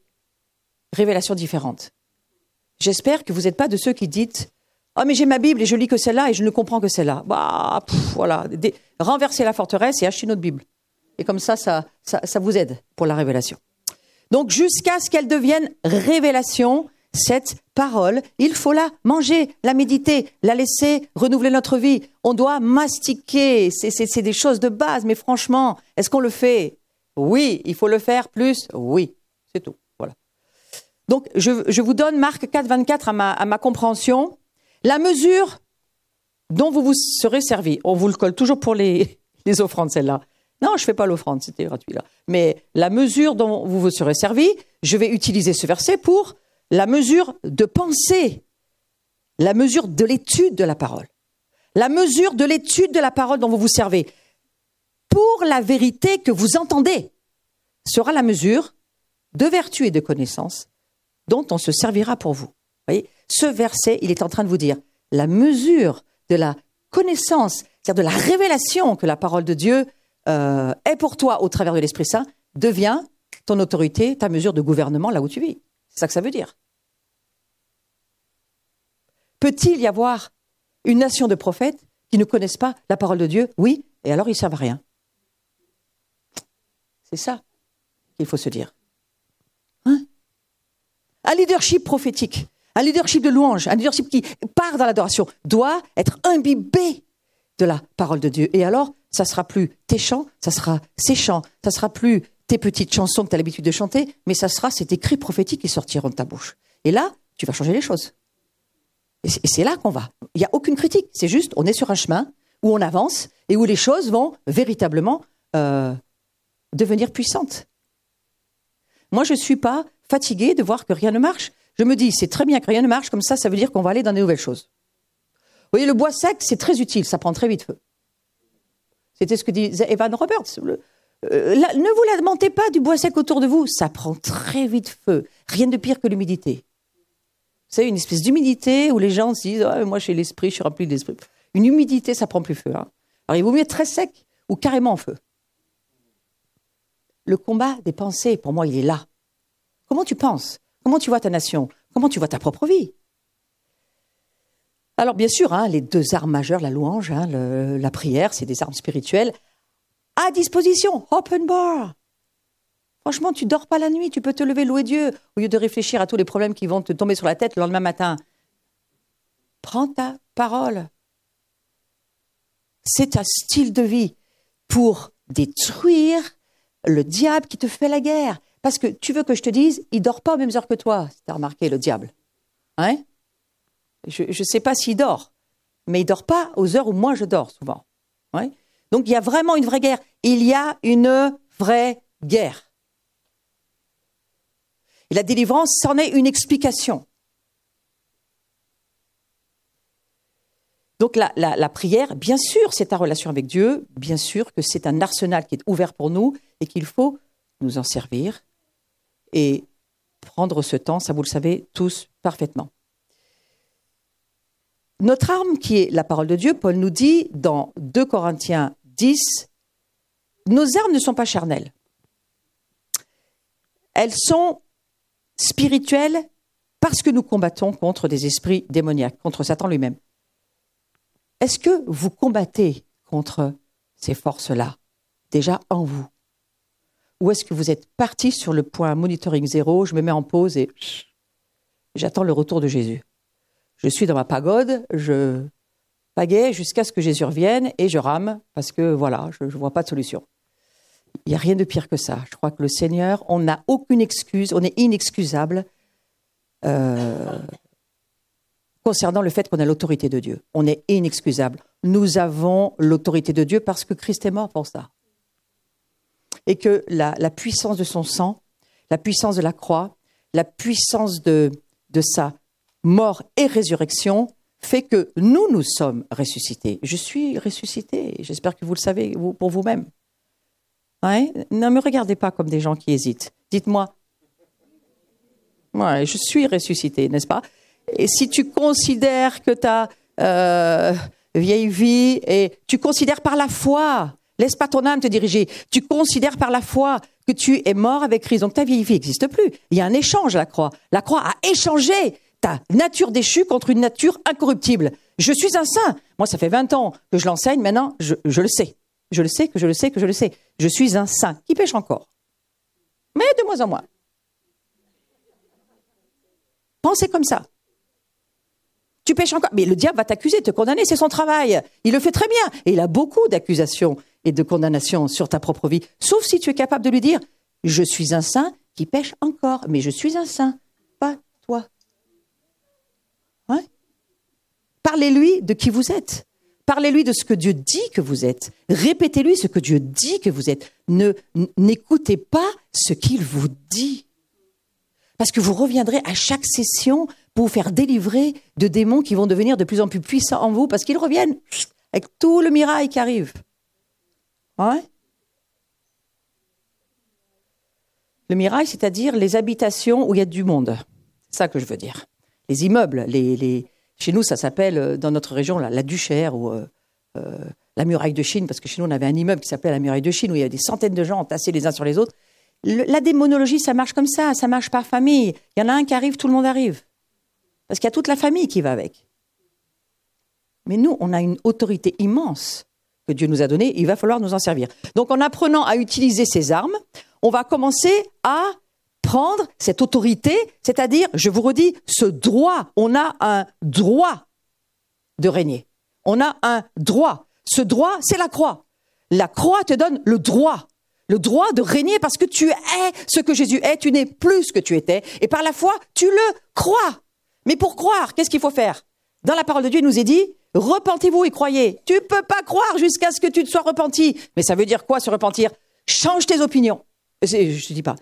A: révélations différentes. J'espère que vous n'êtes pas de ceux qui dites « Ah, mais j'ai ma Bible et je lis que celle-là et je ne comprends que celle-là. » Bah, voilà. Renversez la forteresse et achetez une autre Bible. Et comme ça vous aide pour la révélation. Donc, jusqu'à ce qu'elle devienne révélation, cette parole, il faut la manger, la méditer, la laisser renouveler notre vie. On doit mastiquer. C'est des choses de base, mais franchement, est-ce qu'on le fait? Oui. Il faut le faire plus? Oui. C'est tout. Voilà. Donc, je vous donne Marc 4, 24 à ma compréhension. La mesure dont vous vous serez servi. On vous le colle toujours pour les offrandes, celle-là. Non, je ne fais pas l'offrande, c'était gratuit là. Mais la mesure dont vous vous serez servi, je vais utiliser ce verset pour la mesure de pensée, la mesure de l'étude de la parole. La mesure de l'étude de la parole dont vous vous servez. Pour la vérité que vous entendez, sera la mesure de vertu et de connaissance dont on se servira pour vous. Vous voyez, ce verset, il est en train de vous dire la mesure de la connaissance, c'est-à-dire de la révélation que la parole de Dieu est pour toi au travers de l'Esprit Saint, devient ton autorité, ta mesure de gouvernement là où tu vis. C'est ça que ça veut dire. Peut-il y avoir une nation de prophètes qui ne connaissent pas la parole de Dieu? Oui, et alors ils ne servent à rien. C'est ça qu'il faut se dire. Hein? Un leadership prophétique, un leadership de louange, un leadership qui part dans l'adoration, doit être imbibé de la parole de Dieu. Et alors, ça sera plus tes chants, ça sera ses chants, ça sera plus tes petites chansons que tu as l'habitude de chanter, mais ça sera cet écrit prophétique qui sortiront de ta bouche. Et là, tu vas changer les choses. Et c'est là qu'on va. Il n'y a aucune critique, c'est juste, on est sur un chemin où on avance et où les choses vont véritablement devenir puissantes. Moi, je ne suis pas fatiguée de voir que rien ne marche. Je me dis, c'est très bien que rien ne marche, comme ça veut dire qu'on va aller dans de nouvelles choses. Vous voyez, le bois sec, c'est très utile, ça prend très vite feu. C'était ce que disait Evan Roberts. Ne vous lamentez pas du bois sec autour de vous, ça prend très vite feu. Rien de pire que l'humidité. Vous savez, une espèce d'humidité où les gens se disent « moi, j'ai l'esprit, je suis rempli d'esprit ». Une humidité, ça prend plus feu. Hein. Alors, il vaut mieux être très sec ou carrément en feu. Le combat des pensées, pour moi, il est là. Comment tu penses? Comment tu vois ta nation? Comment tu vois ta propre vie? Alors, bien sûr, hein, les deux armes majeures, la louange, hein, la prière, c'est des armes spirituelles à disposition. Open bar. Franchement, tu dors pas la nuit, tu peux te lever, louer Dieu, au lieu de réfléchir à tous les problèmes qui vont te tomber sur la tête le lendemain matin. Prends ta parole. C'est un style de vie pour détruire le diable qui te fait la guerre. Parce que tu veux que je te dise, il ne dort pas aux mêmes heures que toi, si tu as remarqué, le diable. Hein? Je ne sais pas s'il dort, mais il ne dort pas aux heures où moi je dors souvent. Ouais? Donc il y a vraiment une vraie guerre. Il y a une vraie guerre. Et la délivrance, c'en est une explication. Donc la prière, bien sûr, c'est ta relation avec Dieu, bien sûr que c'est un arsenal qui est ouvert pour nous et qu'il faut nous en servir et prendre ce temps, ça vous le savez tous parfaitement. Notre arme qui est la parole de Dieu, Paul nous dit dans 2 Corinthiens 10, nos armes ne sont pas charnelles. Elles sont spirituelles parce que nous combattons contre des esprits démoniaques, contre Satan lui-même. Est-ce que vous combattez contre ces forces-là, déjà en vous? Ou est-ce que vous êtes parti sur le point monitoring 0, je me mets en pause et j'attends le retour de Jésus? Je suis dans ma pagode, je pagaie jusqu'à ce que Jésus revienne et je rame parce que voilà, je ne vois pas de solution. Il n'y a rien de pire que ça. Je crois que le Seigneur, on n'a aucune excuse, on est inexcusable concernant le fait qu'on a l'autorité de Dieu. On est inexcusable. Nous avons l'autorité de Dieu parce que Christ est mort pour ça. Et que la puissance de son sang, la puissance de la croix, la puissance de sa mort et résurrection fait que nous sommes ressuscités. Je suis ressuscité, j'espère que vous le savez pour vous-même. Ouais? Ne me regardez pas comme des gens qui hésitent. Dites-moi, ouais, je suis ressuscité, n'est-ce pas? Et si tu considères que ta vieille vie, et tu considères par la foi, laisse pas ton âme te diriger, tu considères par la foi que tu es mort avec Christ, donc ta vieille vie n'existe plus. Il y a un échange à la croix. La croix a échangé ta nature déchue contre une nature incorruptible. Je suis un saint. Moi, ça fait 20 ans que je l'enseigne, maintenant, je le sais. Je le sais, que je le sais, que je le sais. Je suis un saint qui pêche encore. Mais de moins en moins. Pensez comme ça. Tu pêches encore. Mais le diable va t'accuser, te condamner, c'est son travail. Il le fait très bien. Et il a beaucoup d'accusations et de condamnations sur ta propre vie. Sauf si tu es capable de lui dire, je suis un saint qui pêche encore. Mais je suis un saint, pas toi. Ouais. Parlez-lui de qui vous êtes. Parlez-lui de ce que Dieu dit que vous êtes. Répétez-lui ce que Dieu dit que vous êtes. N'écoutez pas ce qu'il vous dit. Parce que vous reviendrez à chaque session pour vous faire délivrer de démons qui vont devenir de plus en plus puissants en vous parce qu'ils reviennent avec tout le mirail qui arrive. Ouais. Le mirail, c'est-à-dire les habitations où il y a du monde. C'est ça que je veux dire. Les immeubles, chez nous, ça s'appelle, dans notre région, la Duchère ou la muraille de Chine, parce que chez nous, on avait un immeuble qui s'appelait la muraille de Chine, où il y avait des centaines de gens entassés les uns sur les autres. La démonologie, ça marche comme ça marche par famille. Il y en a un qui arrive, tout le monde arrive. Parce qu'il y a toute la famille qui va avec. Mais nous, on a une autorité immense que Dieu nous a donnée, il va falloir nous en servir. Donc, en apprenant à utiliser ces armes, on va commencer à prendre cette autorité, c'est-à-dire, je vous redis, ce droit. On a un droit de régner. On a un droit. Ce droit, c'est la croix. La croix te donne le droit de régner parce que tu es ce que Jésus est, tu n'es plus ce que tu étais. Et par la foi, tu le crois. Mais pour croire, qu'est-ce qu'il faut faire? Dans la parole de Dieu, il nous est dit, repentez-vous et croyez. Tu peux pas croire jusqu'à ce que tu te sois repenti. Mais ça veut dire quoi, se repentir? Change tes opinions. Je te dis pas.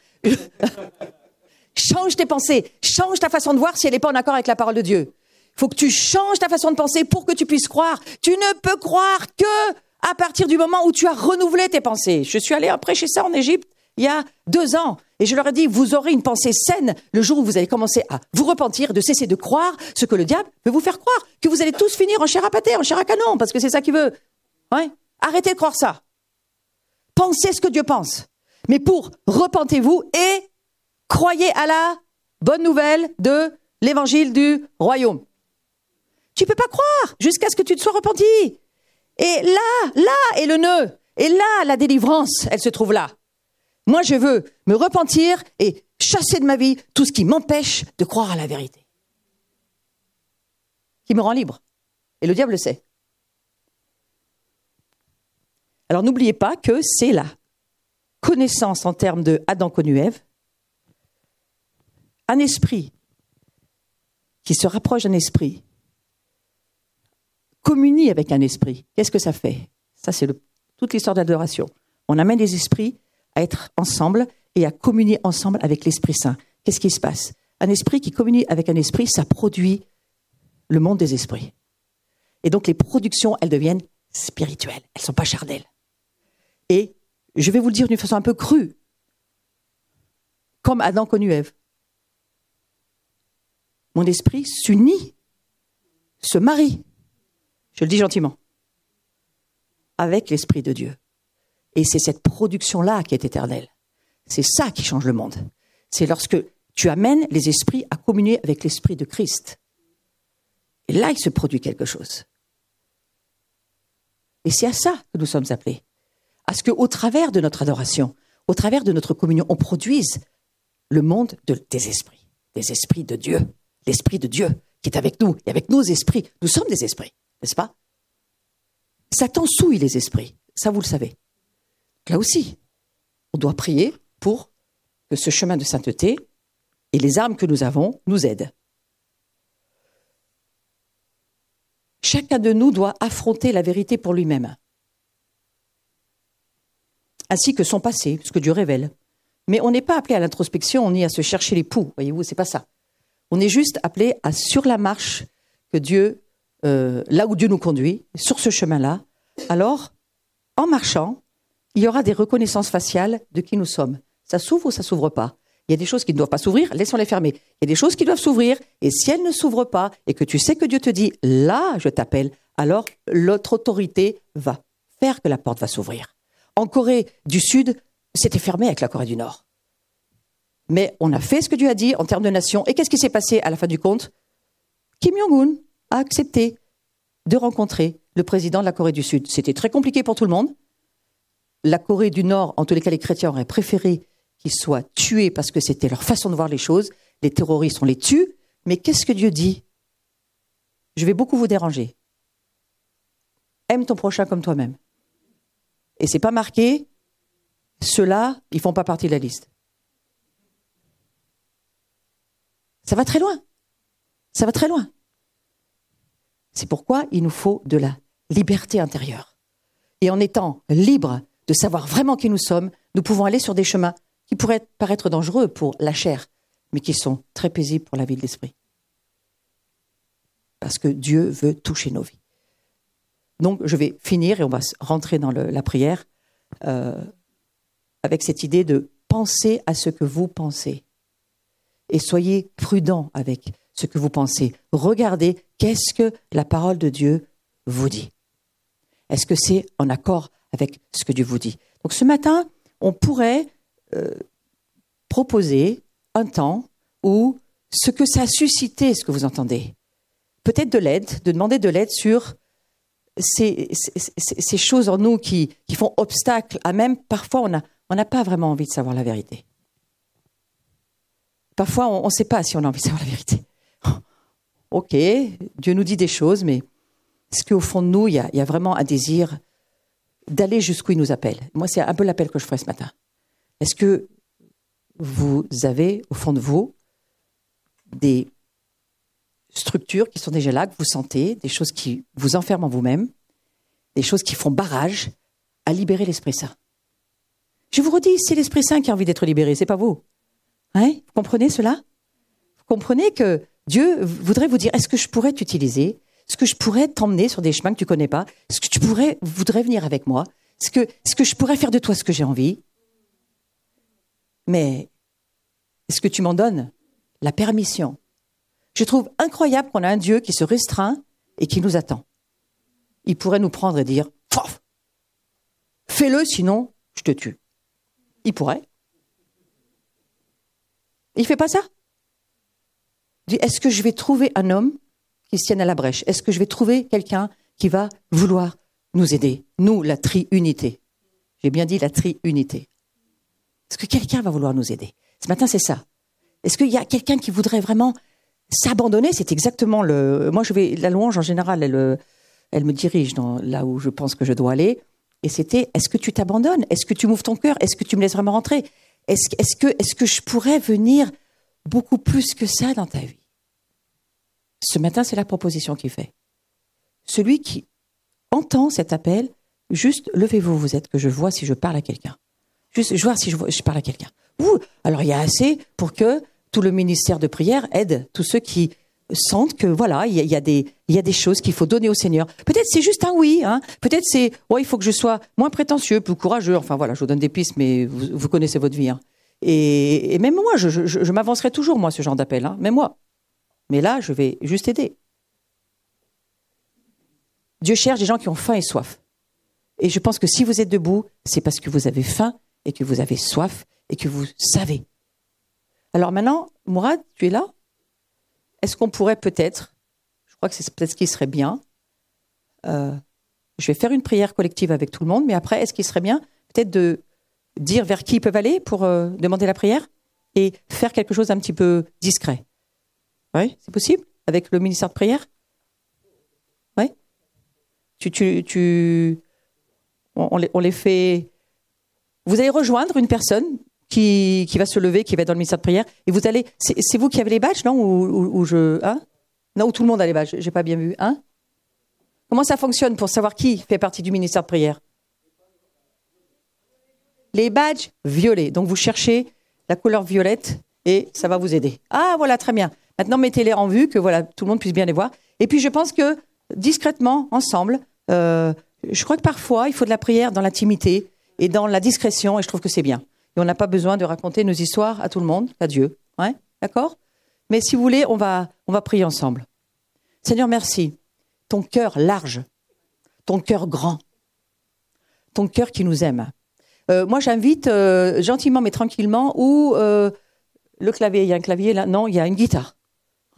A: Change tes pensées. Change ta façon de voir si elle n'est pas en accord avec la parole de Dieu. Il faut que tu changes ta façon de penser pour que tu puisses croire. Tu ne peux croire que à partir du moment où tu as renouvelé tes pensées. Je suis allée prêcher ça en Égypte il y a 2 ans. Et je leur ai dit, vous aurez une pensée saine le jour où vous allez commencer à vous repentir, de cesser de croire ce que le diable veut vous faire croire. Que vous allez tous finir en chair à pâté, en chair à canon, parce que c'est ça qu'il veut. Ouais. Arrêtez de croire ça. Pensez ce que Dieu pense. Mais repentez-vous et croyez à la bonne nouvelle de l'évangile du royaume. Tu peux pas croire jusqu'à ce que tu te sois repenti. Et là est le nœud. Et là, la délivrance, elle se trouve là. Moi, je veux me repentir et chasser de ma vie tout ce qui m'empêche de croire à la vérité. Qui me rend libre. Et le diable le sait. Alors, n'oubliez pas que c'est la connaissance en termes de Adam connu Ève, un esprit qui se rapproche d'un esprit, communie avec un esprit. Qu'est-ce que ça fait? Ça, c'est toute l'histoire d'adoration. On amène les esprits à être ensemble et à communier ensemble avec l'Esprit Saint. Qu'est-ce qui se passe? Un esprit qui communie avec un esprit, ça produit le monde des esprits. Et donc les productions, elles deviennent spirituelles. Elles ne sont pas charnelles. Et je vais vous le dire d'une façon un peu crue, comme Adam connu Ève. Mon esprit s'unit, se marie, je le dis gentiment, avec l'Esprit de Dieu. Et c'est cette production-là qui est éternelle. C'est ça qui change le monde. C'est lorsque tu amènes les esprits à communier avec l'Esprit de Christ. Et là, il se produit quelque chose. Et c'est à ça que nous sommes appelés. À ce qu'au travers de notre adoration, au travers de notre communion, on produise le monde des esprits de Dieu. L'Esprit de Dieu qui est avec nous et avec nos esprits. Nous sommes des esprits, n'est-ce pas? Satan souille les esprits, ça vous le savez. Là aussi, on doit prier pour que ce chemin de sainteté et les armes que nous avons nous aident. Chacun de nous doit affronter la vérité pour lui-même, ainsi que son passé, ce que Dieu révèle. Mais on n'est pas appelé à l'introspection, on est à se chercher les poux, voyez-vous, c'est pas ça. On est juste appelé à, sur la marche que Dieu, là où Dieu nous conduit, sur ce chemin-là, alors, en marchant, il y aura des reconnaissances faciales de qui nous sommes. Ça s'ouvre ou ça s'ouvre pas? Il y a des choses qui ne doivent pas s'ouvrir, laissons-les fermer. Il y a des choses qui doivent s'ouvrir, et si elles ne s'ouvrent pas, et que tu sais que Dieu te dit, là, je t'appelle, alors l'autre autorité va faire que la porte va s'ouvrir. En Corée du Sud, c'était fermé avec la Corée du Nord. Mais on a fait ce que Dieu a dit en termes de nation. Et qu'est-ce qui s'est passé à la fin du compte? Kim Jong-un a accepté de rencontrer le président de la Corée du Sud. C'était très compliqué pour tout le monde. La Corée du Nord, en tous les cas, les chrétiens auraient préféré qu'ils soient tués parce que c'était leur façon de voir les choses. Les terroristes, on les tue. Mais qu'est-ce que Dieu dit? Je vais beaucoup vous déranger. Aime ton prochain comme toi-même. Et c'est pas marqué, ceux-là, ils font pas partie de la liste. Ça va très loin. Ça va très loin. C'est pourquoi il nous faut de la liberté intérieure. Et en étant libres de savoir vraiment qui nous sommes, nous pouvons aller sur des chemins qui pourraient paraître dangereux pour la chair, mais qui sont très paisibles pour la vie de l'esprit. Parce que Dieu veut toucher nos vies. Donc, je vais finir et on va rentrer dans la prière avec cette idée de penser à ce que vous pensez. Et soyez prudents avec ce que vous pensez. Regardez qu'est-ce que la parole de Dieu vous dit. Est-ce que c'est en accord avec ce que Dieu vous dit? Donc ce matin, on pourrait proposer un temps où ce que ça a suscité, ce que vous entendez, peut-être de l'aide, de demander de l'aide sur ces choses en nous qui font obstacle à même, parfois on n'a pas vraiment envie de savoir la vérité. Parfois, on ne sait pas si on a envie de savoir la vérité. Ok, Dieu nous dit des choses, mais est-ce qu'au fond de nous, il y a vraiment un désir d'aller jusqu'où il nous appelle? Moi, c'est un peu l'appel que je ferai ce matin. Est-ce que vous avez, au fond de vous, des structures qui sont déjà là, que vous sentez, des choses qui vous enferment en vous-même, des choses qui font barrage à libérer l'Esprit Saint. Je vous redis, c'est l'Esprit Saint qui a envie d'être libéré, c'est pas vous. Hein? Vous comprenez cela? Vous comprenez que Dieu voudrait vous dire, est-ce que je pourrais t'utiliser? Est-ce que je pourrais t'emmener sur des chemins que tu connais pas? Est-ce que tu voudrais venir avec moi? Est-ce que je pourrais faire de toi ce que j'ai envie? Mais est-ce que tu m'en donnes la permission? Je trouve incroyable qu'on a un Dieu qui se restreint et qui nous attend. Il pourrait nous prendre et dire, fais-le, sinon je te tue. Il pourrait. Il fait pas ça. Il dit, est-ce que je vais trouver un homme qui se tienne à la brèche? Est-ce que je vais trouver quelqu'un qui va vouloir nous aider? Nous, la triunité. J'ai bien dit la triunité. Est-ce que quelqu'un va vouloir nous aider? Ce matin, c'est ça. Est-ce qu'il y a quelqu'un qui voudrait vraiment s'abandonner? C'est exactement Moi, la louange, en général, elle me dirige là où je pense que je dois aller. Et c'était, est-ce que tu t'abandonnes? Est-ce que tu m'ouvres ton cœur? Est-ce que tu me laisses vraiment rentrer? Est-ce que je pourrais venir beaucoup plus que ça dans ta vie? Ce matin, c'est la proposition qu'il fait. Celui qui entend cet appel, juste levez-vous, vous êtes, que je vois si je parle à quelqu'un. Juste, je vois si je parle à quelqu'un. Alors il y a assez pour que tout le ministère de prière aide tous ceux qui sentent que voilà, il y a des choses qu'il faut donner au Seigneur. Peut-être c'est juste un oui, hein. Peut-être c'est il faut que je sois moins prétentieux, plus courageux. Enfin voilà, je vous donne des pistes, mais vous connaissez votre vie. Hein. Et même moi, je m'avancerai toujours moi ce genre d'appel, hein. Même moi. Mais là, je vais juste aider. Dieu cherche des gens qui ont faim et soif. Et je pense que si vous êtes debout, c'est parce que vous avez faim et que vous avez soif et que vous savez. Alors maintenant, Mourad, tu es là? Est-ce qu'on pourrait peut-être, je crois que c'est peut-être ce qui serait bien, je vais faire une prière collective avec tout le monde, mais après, est-ce qu'il serait bien peut-être de dire vers qui ils peuvent aller pour demander la prière et faire quelque chose d'un petit peu discret? Oui, c'est possible? Avec le ministère de prière? Oui? On les fait... Vous allez rejoindre une personne qui va se lever, qui va être dans le ministère de prière, et vous allez... C'est vous qui avez les badges, non? Hein? Non, ou tout le monde a les badges, j'ai pas bien vu. Hein? Comment ça fonctionne pour savoir qui fait partie du ministère de prière? Les badges violets. Donc vous cherchez la couleur violette et ça va vous aider. Ah voilà, très bien. Maintenant, mettez-les en vue, que voilà, tout le monde puisse bien les voir. Et puis je pense que discrètement, ensemble, je crois que parfois, il faut de la prière dans l'intimité et dans la discrétion, et je trouve que c'est bien. Et on n'a pas besoin de raconter nos histoires à tout le monde, à Dieu. Ouais, d'accord? Mais si vous voulez, on va prier ensemble. Seigneur, merci. Ton cœur large, ton cœur grand, ton cœur qui nous aime. Moi, j'invite gentiment mais tranquillement, ou le clavier, il y a un clavier là? Non, il y a une guitare.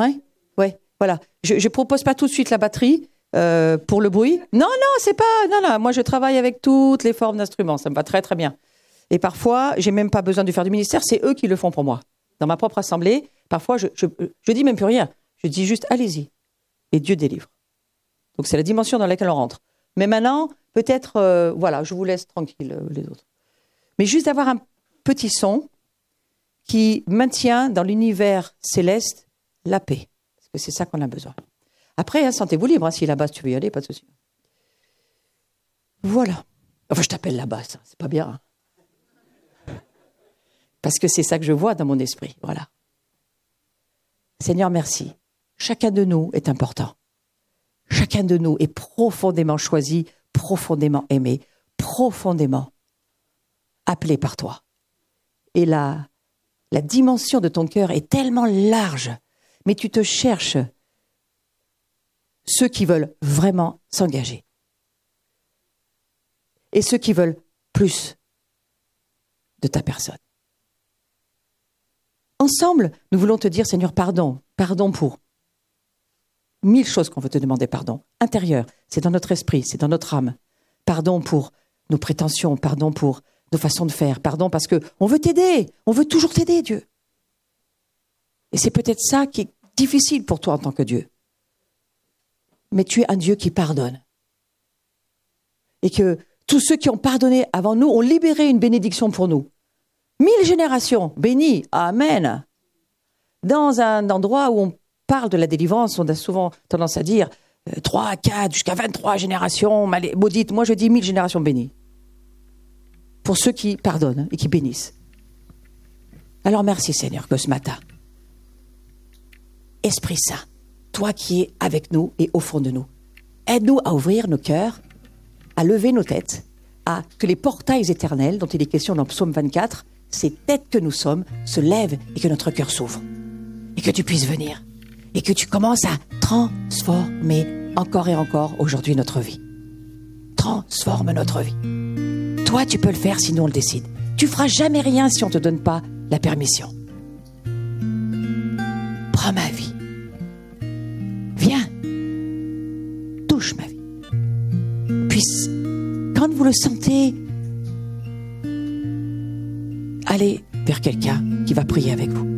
A: Ouais, voilà. Je propose pas tout de suite la batterie pour le bruit. Non, c'est pas... Non, moi je travaille avec toutes les formes d'instruments, ça me va très très bien. Et parfois, j'ai même pas besoin de faire du ministère, c'est eux qui le font pour moi. Dans ma propre assemblée, parfois je dis même plus rien. Je dis juste, allez-y. Et Dieu délivre. Donc c'est la dimension dans laquelle on rentre. Mais maintenant, peut-être, voilà, je vous laisse tranquille les autres. Mais juste d'avoir un petit son qui maintient dans l'univers céleste la paix. Parce que c'est ça qu'on a besoin. Après, sentez-vous libre. Si la basse, tu veux y aller, pas de souci. Voilà. Enfin, je t'appelle la basse, c'est pas bien. Parce que c'est ça que je vois dans mon esprit. Voilà. Seigneur, merci. Chacun de nous est important. Chacun de nous est profondément choisi, profondément aimé, profondément appelé par toi. Et la dimension de ton cœur est tellement large, mais tu te cherches ceux qui veulent vraiment s'engager. Et ceux qui veulent plus de ta personne. Ensemble, nous voulons te dire, Seigneur, pardon. Pardon pour 1000 choses qu'on veut te demander pardon. Intérieur, c'est dans notre esprit, c'est dans notre âme. Pardon pour nos prétentions, pardon pour nos façons de faire, pardon parce qu'on veut t'aider, on veut toujours t'aider, Dieu. Et c'est peut-être ça qui est difficile pour toi en tant que Dieu. Mais tu es un Dieu qui pardonne. Et que tous ceux qui ont pardonné avant nous ont libéré une bénédiction pour nous. 1000 générations bénies, amen. Dans un endroit où parle de la délivrance, on a souvent tendance à dire 3, 4, jusqu'à 23 générations maudites. Moi, je dis 1000 générations bénies. Pour ceux qui pardonnent et qui bénissent. Alors merci Seigneur que ce matin, Esprit Saint, toi qui es avec nous et au fond de nous, aide-nous à ouvrir nos cœurs, à lever nos têtes, à que les portails éternels dont il est question dans Psaume 24, ces têtes que nous sommes, se lèvent et que notre cœur s'ouvre. Et que tu puisses venir. Et que tu commences à transformer encore et encore aujourd'hui notre vie. Transforme notre vie. Toi, tu peux le faire si nous on le décide. Tu feras jamais rien si on ne te donne pas la permission. Prends ma vie. Viens. Touche ma vie. Puis, quand vous le sentez, allez vers quelqu'un qui va prier avec vous.